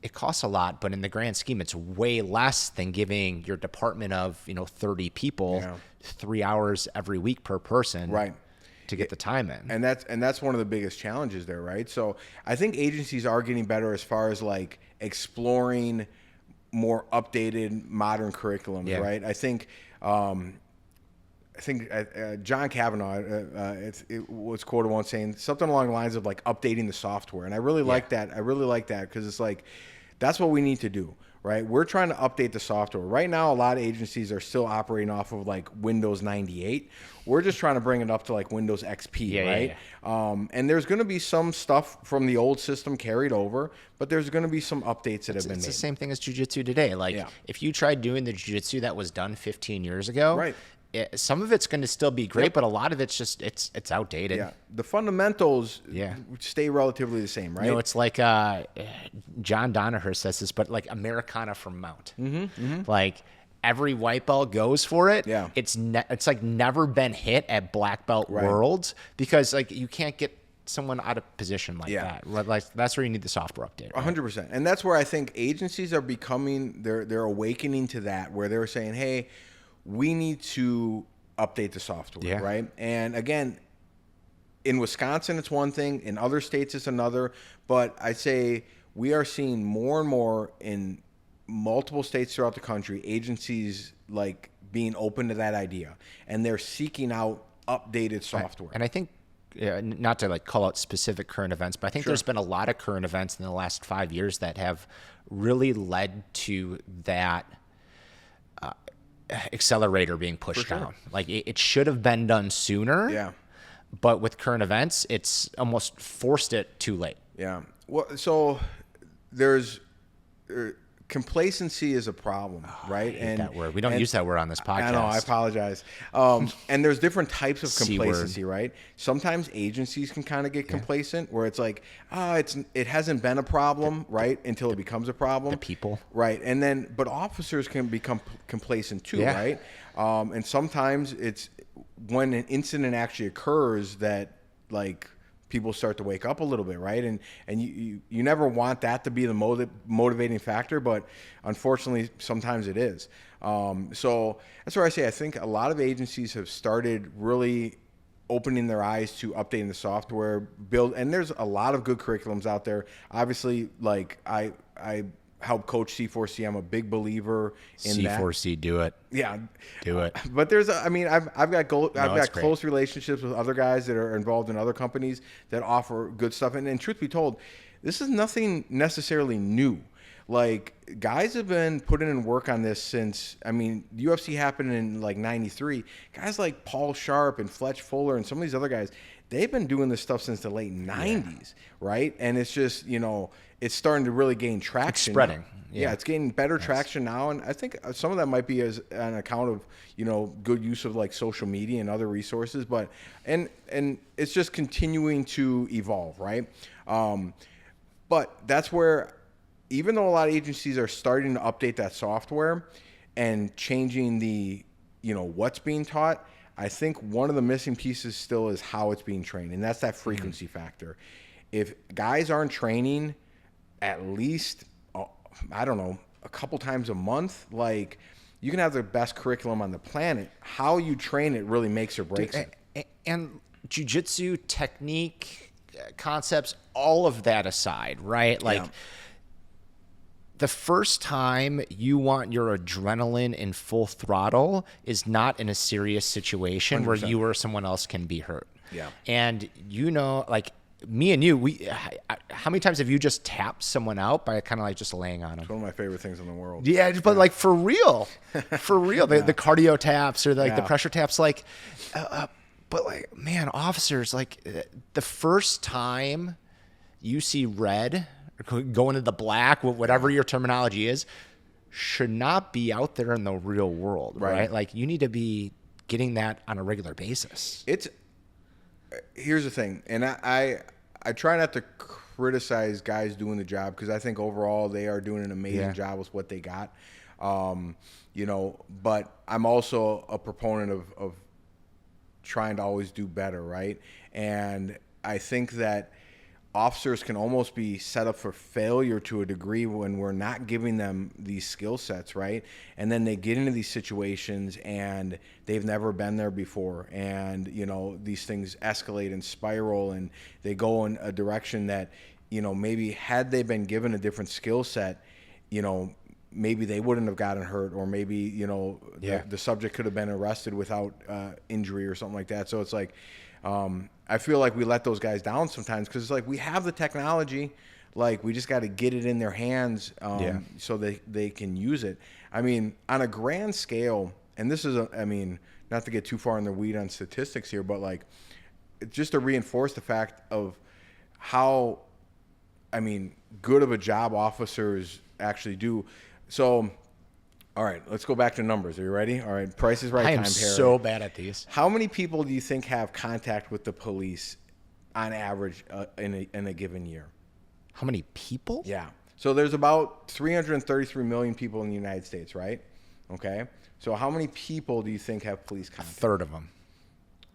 it costs a lot, but in the grand scheme, it's way less than giving your department of 30 people 3 hours every week per person, right, to get the time in. And that's one of the biggest challenges there, right? So I think agencies are getting better as far as like exploring more updated, modern curriculums, right? I think John Kavanaugh it was quoted once saying something along the lines of like updating the software, and I really like that. I really like that because it's like that's what we need to do, right? We're trying to update the software. Right now, a lot of agencies are still operating off of like Windows 98. We're just trying to bring it up to like Windows XP, right? And there's going to be some stuff from the old system carried over, but there's going to be some updates that have been made. It's the same thing as jiu-jitsu today. Like if you tried doing the jiu-jitsu that was done 15 years ago, right, some of it's going to still be great, but a lot of it's just it's outdated. Yeah, the fundamentals stay relatively the same, right? It's like John Donaher says this, but like Americana from Mount. Like every white belt goes for it. Yeah, it's like never been hit at black belt worlds because like you can't get someone out of position like that. Like that's where you need the software update. 100%, and that's where I think agencies are becoming they're awakening to that, where they're saying, hey, we need to update the software, right? And again, in Wisconsin, it's one thing. In other states, it's another. But I say we are seeing more and more in multiple states throughout the country, agencies like being open to that idea. And they're seeking out updated software. And I think, not to like call out specific current events, but I think there's been a lot of current events in the last 5 years that have really led to that accelerator being pushed down. Like it should have been done sooner. Yeah. But with current events, it's almost forced it too late. Yeah. Well, so there's complacency is a problem, right? I hate that word. We don't use that word on this podcast. I know. I apologize. And there's different types of complacency, right? Sometimes agencies can kind of get complacent, where it's like, it hasn't been a problem, right, until it becomes a problem. The people, right? And then, but officers can become complacent too, right? And sometimes it's when an incident actually occurs that like people start to wake up a little bit, right? And you never want that to be the motivating factor, but unfortunately, sometimes it is. So that's where I say I think a lot of agencies have started really opening their eyes to updating the software, and there's a lot of good curriculums out there. Obviously, like I help coach C4C. I'm a big believer in C4C. Do it. Yeah, do it. But I've got close relationships with other guys that are involved in other companies that offer good stuff. And truth be told, this is nothing necessarily new. like guys have been putting in work on this since, I mean, UFC happened in like 93. Guys like Paul Sharp and Fletch Fuller and some of these other guys, they've been doing this stuff since the late 90s, right? And it's just, you know, it's starting to really gain traction. It's spreading. Yeah, it's getting better traction now, and I think some of that might be as an account of, you know, good use of like social media and other resources, but and it's just continuing to evolve, right? But that's where, even though a lot of agencies are starting to update that software and changing the, you know, what's being taught, I think one of the missing pieces still is how it's being trained, and that's that frequency factor. If guys aren't training at least, I don't know, a couple times a month, like, you can have the best curriculum on the planet. How you train it really makes or breaks it. And jiu-jitsu technique, concepts, all of that aside, right? Like, the first time you want your adrenaline in full throttle is not in a serious situation 100%. Where you or someone else can be hurt. Yeah. And, you know, like, me and you, how many times have you just tapped someone out by kind of like just laying on them? It's one of my favorite things in the world. Yeah, but like for real, the cardio taps or like the pressure taps, like, but like, man, officers, like the first time you see red or go into the black, whatever your terminology is, should not be out there in the real world, right? Like, you need to be getting that on a regular basis. Here's the thing, and I try not to criticize guys doing the job, because I think overall they are doing an amazing job with what they got. You know, but I'm also a proponent of trying to always do better, right? And I think that officers can almost be set up for failure to a degree when we're not giving them these skill sets, right? And then they get into these situations and they've never been there before, and, you know, these things escalate and spiral, and they go in a direction that, you know, maybe had they been given a different skill set, you know, maybe they wouldn't have gotten hurt, or maybe, you know, the subject could have been arrested without injury or something like that. So it's like, I feel like we let those guys down sometimes, because it's like, we have the technology, like, we just got to get it in their hands so they can use it. I mean, on a grand scale, and this is, I mean, not to get too far in the weed on statistics here, but like, just to reinforce the fact of how, I mean, good of a job officers actually do. So, all right, let's go back to numbers. Are you ready? All right, Price is Right. I am so bad at these. How many people do you think have contact with the police on average in a given year? How many people? Yeah. So there's about 333 million people in the United States, right? Okay. So how many people do you think have police contact? A third of them.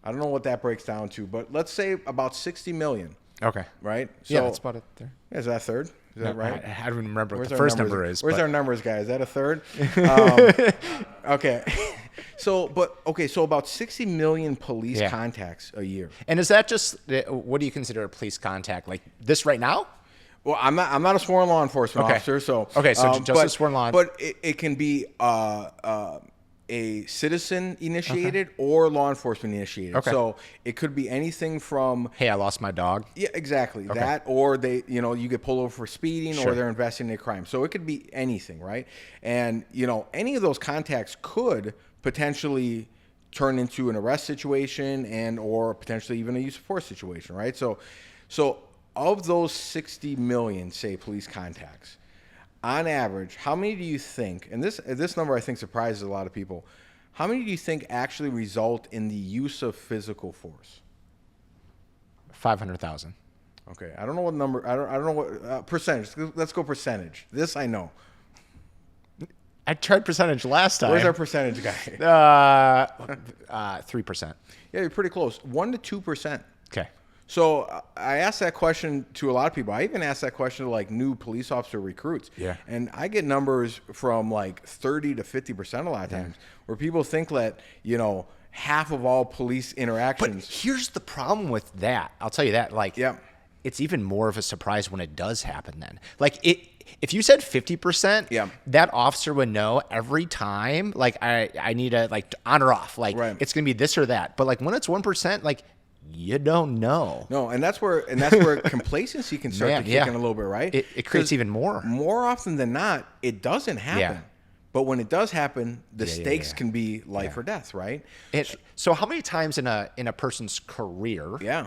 I don't know what that breaks down to, but let's say about 60 million. Okay. Right? So, yeah, that's about a third. Is that a third? Is that right? I don't even remember what the first number is. Where's our numbers, guys? Is that a third? Okay. So about 60 million police contacts a year. And is that just, what do you consider a police contact? Like this right now? Well, I'm not a sworn law enforcement officer, so just a sworn law. But it can be a citizen initiated or law enforcement initiated. Okay. So it could be anything from, hey, I lost my dog. Yeah, exactly. Okay. That, or they, you know, you get pulled over for speeding, Sure. or they're investigating a crime. So it could be anything, right? And, you know, any of those contacts could potentially turn into an arrest situation and or potentially even a use of force situation, right? So of those 60 million, say, police contacts, on average, how many do you think, and this number I think surprises a lot of people, how many do you think actually result in the use of physical force? 500,000. Okay, I don't know what number, I don't know what percentage. Let's go percentage. This I know. I tried percentage last time. Where's our percentage guy? 3%. Yeah, you're pretty close. 1% to 2%. Okay. So I asked that question to a lot of people. I even asked that question to like new police officer recruits. Yeah. And I get numbers from like 30 to 50% a lot of times, where people think that, you know, half of all police interactions. But here's the problem with that. I'll tell you that. Like, it's even more of a surprise when it does happen then. Like, if you said 50%, that officer would know every time, like, I need to, like, on or off. Like, it's going to be this or that. But, like, when it's 1%, like, you don't know. No, and that's where complacency can start to kick in a little bit, right? It creates even more. More often than not, it doesn't happen. Yeah. But when it does happen, the stakes can be life or death, right? So how many times in a person's career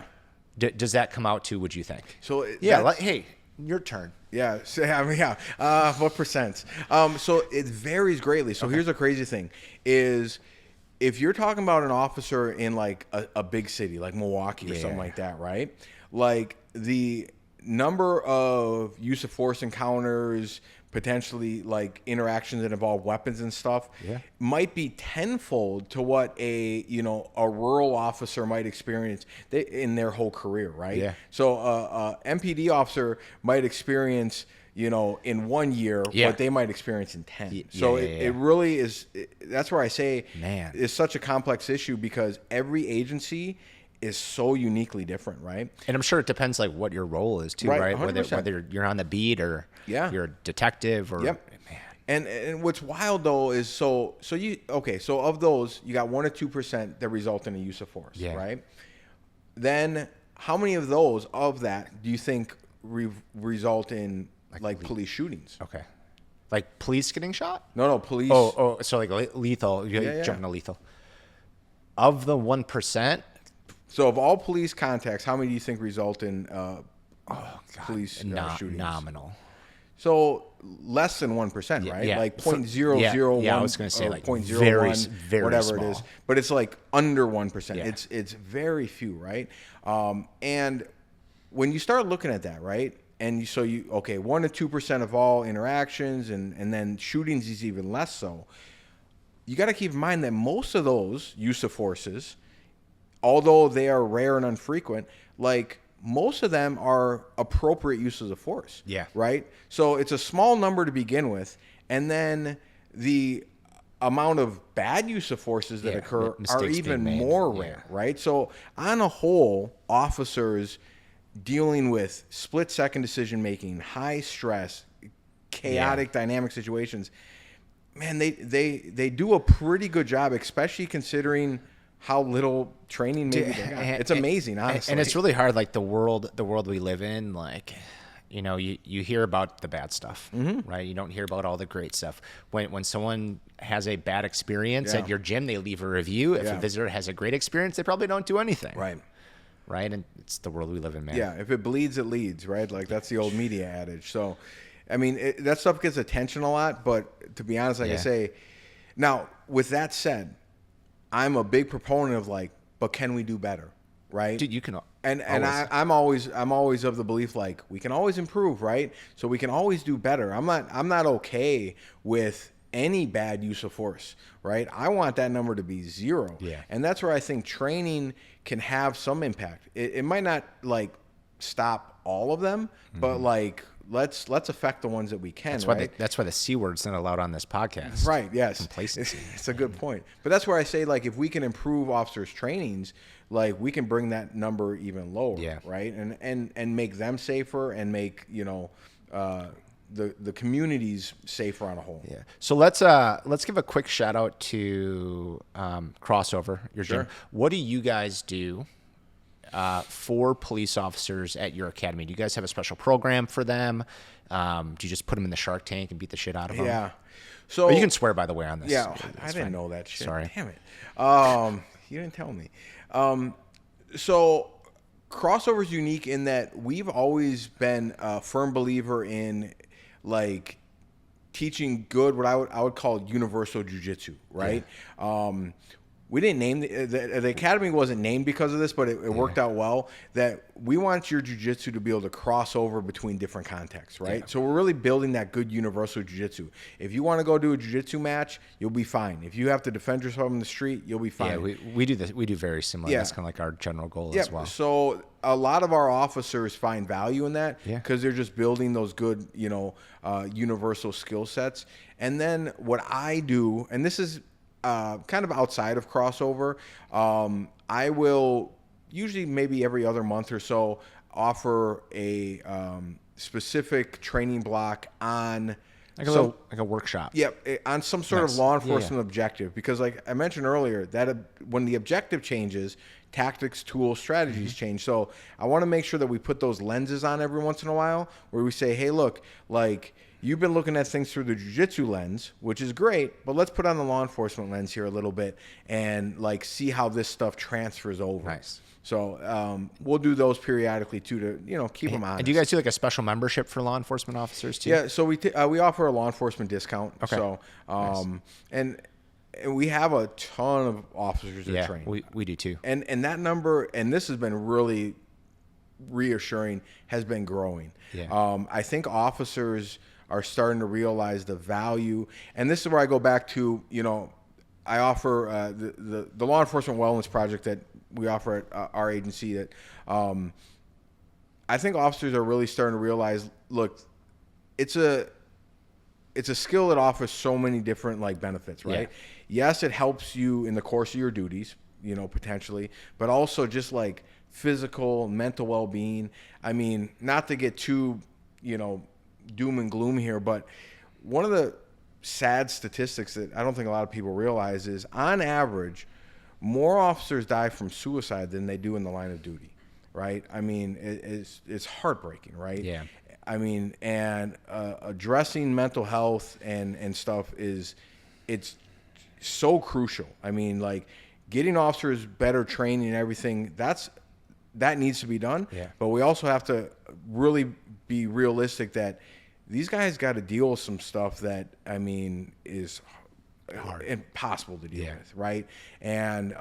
does that come out to, would you think? So hey, your turn. Yeah. So, what percent? So it varies greatly. So here's a crazy thing is if you're talking about an officer in like a big city like Milwaukee or something like that, right? Like the number of use of force encounters, potentially like interactions that involve weapons and stuff might be tenfold to what a rural officer might experience in their whole career, right? Yeah. So a MPD officer might experience in 1 year what they might experience in 10. So it really is. That's where I say, man, it's such a complex issue because every agency is so uniquely different, right? And I'm sure it depends like what your role is too, right? Whether you're on the beat or you're a detective or man. And what's wild though is so of those you got 1 or 2% that result in a use of force, right? Then how many of those that do you think result in like police shootings? Okay. Like police getting shot? No, police. Oh, so like lethal, jumping to lethal. Of the 1%, so of all police contacts, how many do you think result in police shootings? Nominal. So less than 1%, right? Yeah. Like 0.001. Yeah, I was going to say like 0.01, very whatever small. it is. But it's like under 1%. Yeah. It's very few, right? And when you start looking at that, right? And 1 to 2% of all interactions, and then shootings is even less so. You got to keep in mind that most of those use of forces, although they are rare and infrequent, like most of them are appropriate uses of force. Yeah. Right? So it's a small number to begin with. And then the amount of bad use of forces that occur are even more rare. Right? So on a whole, officers dealing with split-second decision-making, high stress, chaotic dynamic situations, man, they do a pretty good job, especially considering how little training maybe they got. It's amazing, honestly. And it's really hard, like the world we live in, like, you hear about the bad stuff, right? You don't hear about all the great stuff. When someone has a bad experience at your gym, they leave a review. If a visitor has a great experience, they probably don't do anything. Right? And it's the world we live in, man. Yeah, if it bleeds, it leads, right? Like that's the old media adage. So, I mean, that stuff gets attention a lot, but to be honest, like I say, now with that said, I'm a big proponent of but can we do better, right? Dude, you can. And I'm always of the belief like we can always improve, right? So we can always do better. I'm not okay with any bad use of force, right? I want that number to be 0. Yeah. And that's where I think training can have some impact. It might not stop all of them, but let's affect the ones that we can. That's why the C word's not allowed on this podcast. Right. Yes. Complacency. It's a good point. But that's where I say if we can improve officers' trainings, we can bring that number even lower. Yeah. Right. And make them safer and make the communities safer on a whole. Yeah. So let's give a quick shout out to Crossover, your gym. What do you guys do for police officers at your academy? Do you guys have a special program for them? Do you just put them in the Shark Tank and beat the shit out of them? Yeah. So you can swear, by the way, on this. Yeah, I didn't know that shit. Sorry. Damn it. You didn't tell me. So Crossover's unique in that we've always been a firm believer in teaching good, what I would call universal jiu-jitsu, right? Yeah. We didn't name the academy wasn't named because of this, but it worked out well. That we want your jiu-jitsu to be able to cross over between different contexts, right? Yeah. So we're really building that good universal jiu-jitsu. If you want to go do a jiu-jitsu match, you'll be fine. If you have to defend yourself in the street, you'll be fine. Yeah, we do this. We do very similar. Yeah. That's kind of like our general goal as well. So a lot of our officers find value in that because they're just building those good, universal skill sets. And then what I do, and this is kind of outside of Crossover, I will usually maybe every other month or so offer a specific training block on Like a workshop. Yeah, on some sort of Nice. law Yeah, enforcement objective. Because like I mentioned earlier, that when the objective changes, tactics, tools, strategies change. So I want to make sure that we put those lenses on every once in a while where we say, hey, look, like you've been looking at things through the jiu-jitsu lens, which is great, but let's put on the law enforcement lens here a little bit and like see how this stuff transfers over. Nice. So we'll do those periodically too to keep them honest. And do you guys do like a special membership for law enforcement officers too? Yeah, so we offer a law enforcement discount. Okay. So and we have a ton of officers that train. we do too. And that number, and this has been really reassuring, has been growing. Yeah. I think officers are starting to realize the value, and this is where I go back to, I offer the Law Enforcement Wellness Project that we offer at our agency that I think officers are really starting to realize, look, it's a skill that offers so many different like benefits, right? Yeah. Yes, it helps you in the course of your duties, potentially, but also just like physical, mental well-being. I mean, not to get too, doom and gloom here, but one of the sad statistics that I don't think a lot of people realize is on average, more officers die from suicide than they do in the line of duty, right? I mean, it's heartbreaking, right? Yeah. I mean, and addressing mental health and stuff it's so crucial. I mean, like getting officers better training and everything, that needs to be done. Yeah. But we also have to really be realistic that these guys got to deal with some stuff that, I mean, is hard, impossible to deal with, right? And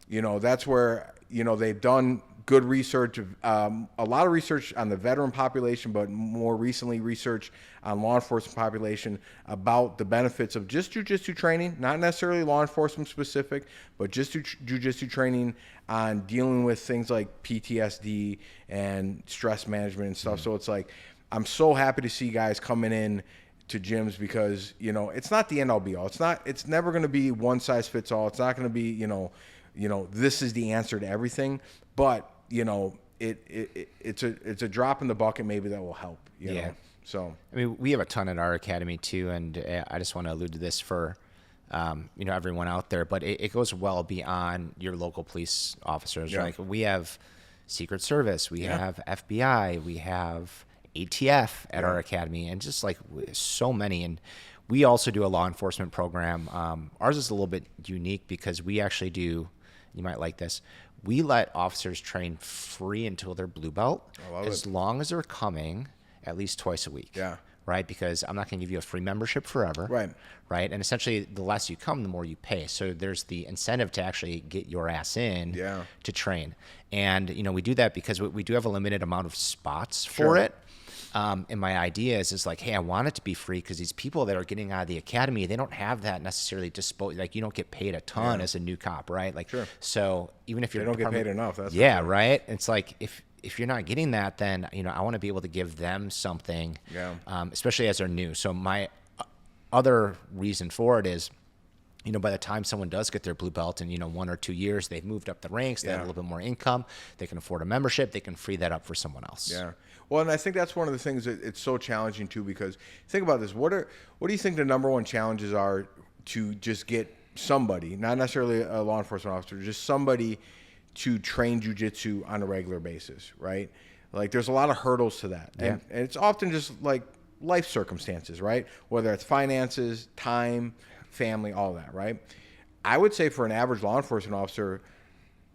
that's where they've done good research, a lot of research on the veteran population, but more recently research on law enforcement population about the benefits of just jiu-jitsu training, not necessarily law enforcement specific, but just jiu-jitsu training on dealing with things like PTSD and stress management and stuff. So it's like, I'm so happy to see guys coming in to gyms because, it's not the end all be all. It's never going to be one size fits all. It's not going to be, this is the answer to everything, but it's a drop in the bucket maybe that will help, you know? So, I mean, we have a ton at our academy too. And I just want to allude to this for, everyone out there, but it goes well beyond your local police officers. Yeah. Like we have Secret Service, we have FBI, we have ATF at our academy, and just like so many. And we also do a law enforcement program. Ours is a little bit unique because we actually do, you might like this, we let officers train free until they're blue belt, as long as they're coming at least twice a week. Yeah. Right? Because I'm not going to give you a free membership forever. Right. Right. And essentially, the less you come, the more you pay. So there's the incentive to actually get your ass in to train. And, we do that because we do have a limited amount of spots for it. And my idea is like, hey, I want it to be free because these people that are getting out of the academy, they don't have that necessarily like you don't get paid a ton as a new cop, right? Like, so even if they don't get paid enough, that's right. It's like if you're not getting that, then I want to be able to give them something, especially as they're new. So my other reason for it is, by the time someone does get their blue belt in, 1 or 2 years, they've moved up the ranks, they have a little bit more income, they can afford a membership, they can free that up for someone else. Yeah. Well, and I think that's one of the things that it's so challenging too, because think about this. What do you think the number one challenges are to just get somebody, not necessarily a law enforcement officer, just somebody to train jiu-jitsu on a regular basis, right? Like there's a lot of hurdles to that. And it's often just like life circumstances, right? Whether it's finances, time, family, all that, right? I would say for an average law enforcement officer,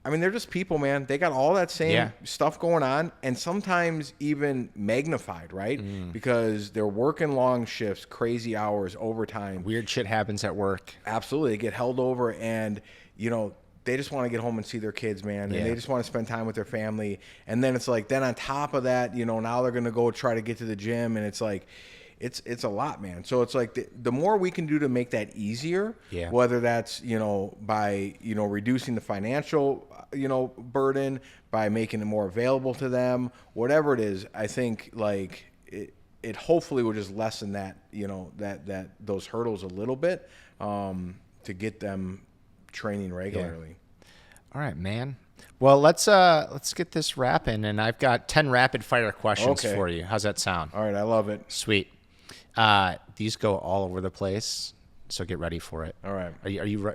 I mean, they're just people, man. They got all that same stuff going on, and sometimes even magnified, right? Because they're working long shifts, crazy hours, overtime. Weird shit happens at work. Absolutely. They get held over, and, they just want to get home and see their kids, man. And they just want to spend time with their family. And then it's like, then on top of that, now they're going to go try to get to the gym, and it's like, it's a lot, man. So it's like the more we can do to make that easier, whether that's, by, reducing the financial, burden, by making it more available to them, whatever it is, I think like it hopefully will just lessen that, that those hurdles a little bit, to get them training regularly. All right, man. Well, let's get this wrapping, and I've got 10 rapid fire questions for you. How's that sound? All right, I love it. Sweet. These go all over the place, so get ready for it. All right. Are you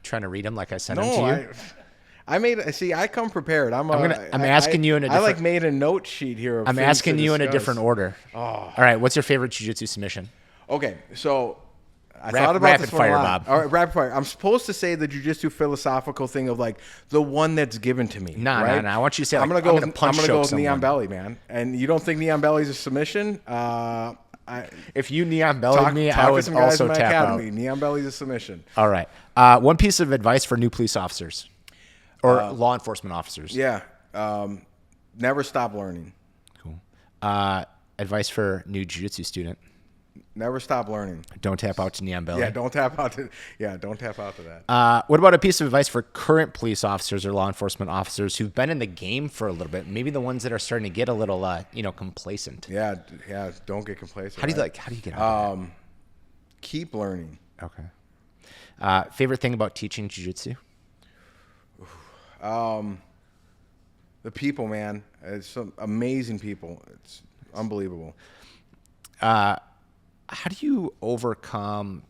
trying to read them like I sent them to you? I come prepared. I'm asking you in a different. made a note sheet here. I'm asking you in a different order. Oh. All right. What's your favorite jiu-jitsu submission? Okay, so I thought about rapid this one fire, a lot. Bob. All right, rapid fire. I'm supposed to say the jiu-jitsu philosophical thing of like the one that's given to me. No. I want you to say. I'm like, gonna go. I'm gonna go choke with Neon someone. Belly, man. And you don't think Neon Belly's a submission? If you Neon Bellied me, I would also tap out. Neon Belly's a submission. All right. One piece of advice for new police officers or law enforcement officers. Yeah. Never stop learning. Cool. Advice for new jiu-jitsu student. Never stop learning. Don't tap out to Neon Belly. Yeah, don't tap out to that. What about a piece of advice for current police officers or law enforcement officers who've been in the game for a little bit? Maybe the ones that are starting to get a little, complacent. Yeah. Don't get complacent. How do you get out of that? Keep learning. Okay. Favorite thing about teaching jiu-jitsu? The people, man. It's some amazing people. It's unbelievable. How do you overcome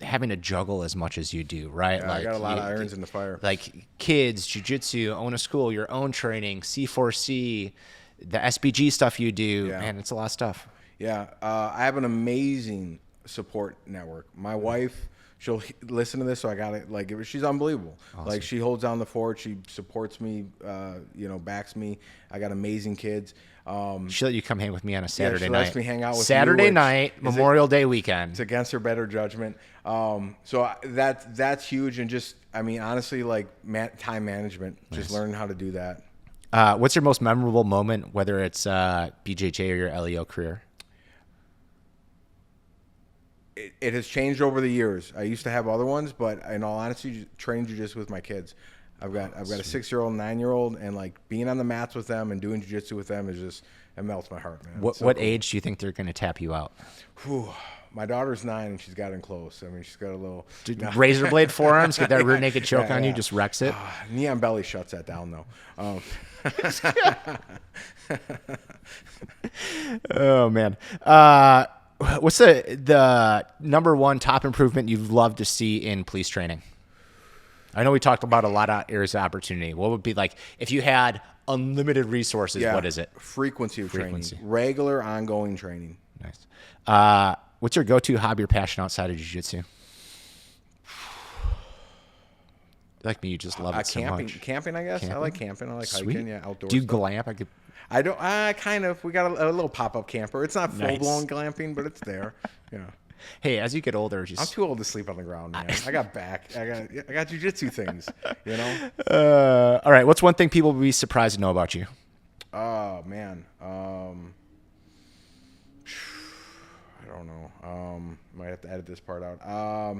having to juggle as much as you do, right? I got a lot of irons in the fire. Like kids, jiu-jitsu, own a school, your own training, C4C, the SBG stuff you do. Yeah. Man, it's a lot of stuff. Yeah. I have an amazing support network. My wife, she'll listen to this, so I got it. Like, she's unbelievable. Awesome. Like, she holds down the fort. She supports me, backs me. I got amazing kids. She let you come hang with me on a Saturday she night. lets me hang out with Saturday you, night, Memorial Day It's weekend. against her better judgment. So that's huge. And just, honestly, like time management, just learning how to do that. What's your most memorable moment, whether it's BJJ or your LEO career? It has changed over the years. I used to have other ones, but in all honesty, training jiu-jitsu with my kids. I've got a 6-year-old, 9-year-old, and like being on the mats with them and doing jiu-jitsu with them is just, it melts my heart, man. What cool. age do you think they're going to tap you out? Whew. My daughter's 9 and she's gotten close. She's got a little razor blade forearms, get that rear naked choke on you, just wrecks it. Neon Belly shuts that down though. Oh man. What's the number one top improvement you've loved to see in police training? I know we talked about a lot of areas of opportunity. What would be like if you had unlimited resources? Yeah. What is it? Frequency of training, regular, ongoing training. Nice. What's your go-to hobby or passion outside of jiu-jitsu? Like me, you just love it so much. Camping, I guess. I like camping. I like hiking. Yeah, outdoors. Do you glamp? I don't. Kind of. We got a little pop-up camper. It's not full-blown glamping, but it's there. Yeah. Hey, as you get older, I'm too old to sleep on the ground, man. I got back. I got jiu-jitsu things. All right. What's one thing people would be surprised to know about you? Oh man. I don't know. Might have to edit this part out. I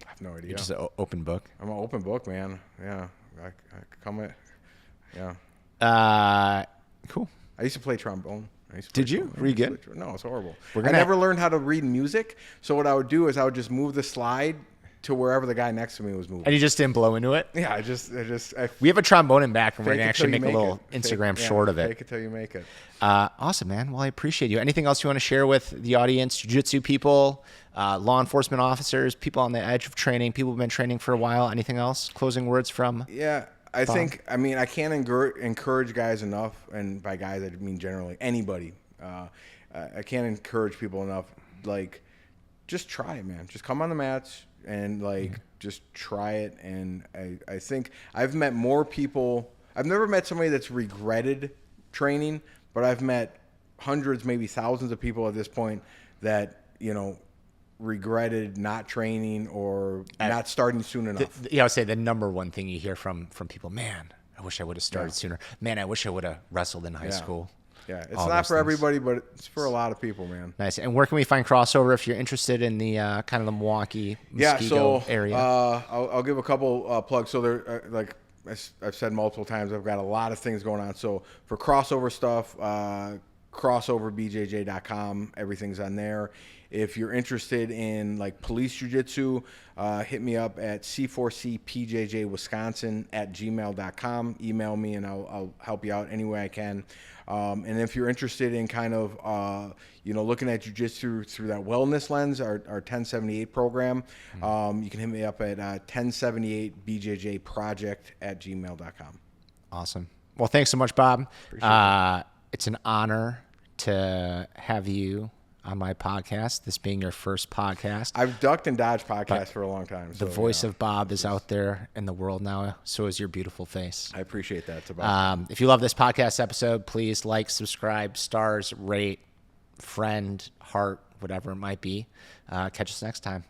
have no idea. You're just an open book. I'm an open book, man. Yeah. I come at. Yeah. Cool. I used to play trombone. Did you? Were you good? No, it's horrible. I never learned how to read music. So what I would do is I would just move the slide to wherever the guy next to me was moving. And you just didn't blow into it? Yeah, we have a trombone in back, and we're going to actually make a little Instagram short of it. Fake it till you make it. Awesome, man. Well, I appreciate you. Anything else you want to share with the audience? Jiu-jitsu people, law enforcement officers, people on the edge of training, people who've been training for a while. Anything else? Closing words from Yeah. I think, I can't encourage guys enough, and by guys I mean generally anybody. I can't encourage people enough. Like, just try it, man. Just come on the mats and just try it. And I think I've met more people. I've never met somebody that's regretted training, but I've met hundreds, maybe thousands of people at this point that regretted not training or not starting soon enough. I would say the number one thing you hear from people, man, I wish I would have started sooner. Man, I wish I would have wrestled in high school. Yeah, it's not for everybody, but it's for a lot of people, man. Nice. And where can we find Crossover if you're interested in the kind of the Milwaukee, Muskego area? I'll give a couple plugs. So there, like I've said multiple times, I've got a lot of things going on. So for Crossover stuff, crossoverbjj.com, everything's on there. If you're interested in like police jiu-jitsu, hit me up at c4cpjjwisconsin@gmail.com. Email me and I'll help you out any way I can. And if you're interested in kind of, looking at jiu-jitsu through that wellness lens, our 1078 program, you can hit me up at 1078bjjproject@gmail.com. Awesome. Well, thanks so much, Bob. It's an honor to have you on my podcast, this being your first podcast. I've ducked and dodged podcasts for a long time. The voice of Bob is out there in the world now. So is your beautiful face. I appreciate that. It's about if you love this podcast episode, please like, subscribe, stars, rate, friend, heart, whatever it might be. Catch us next time.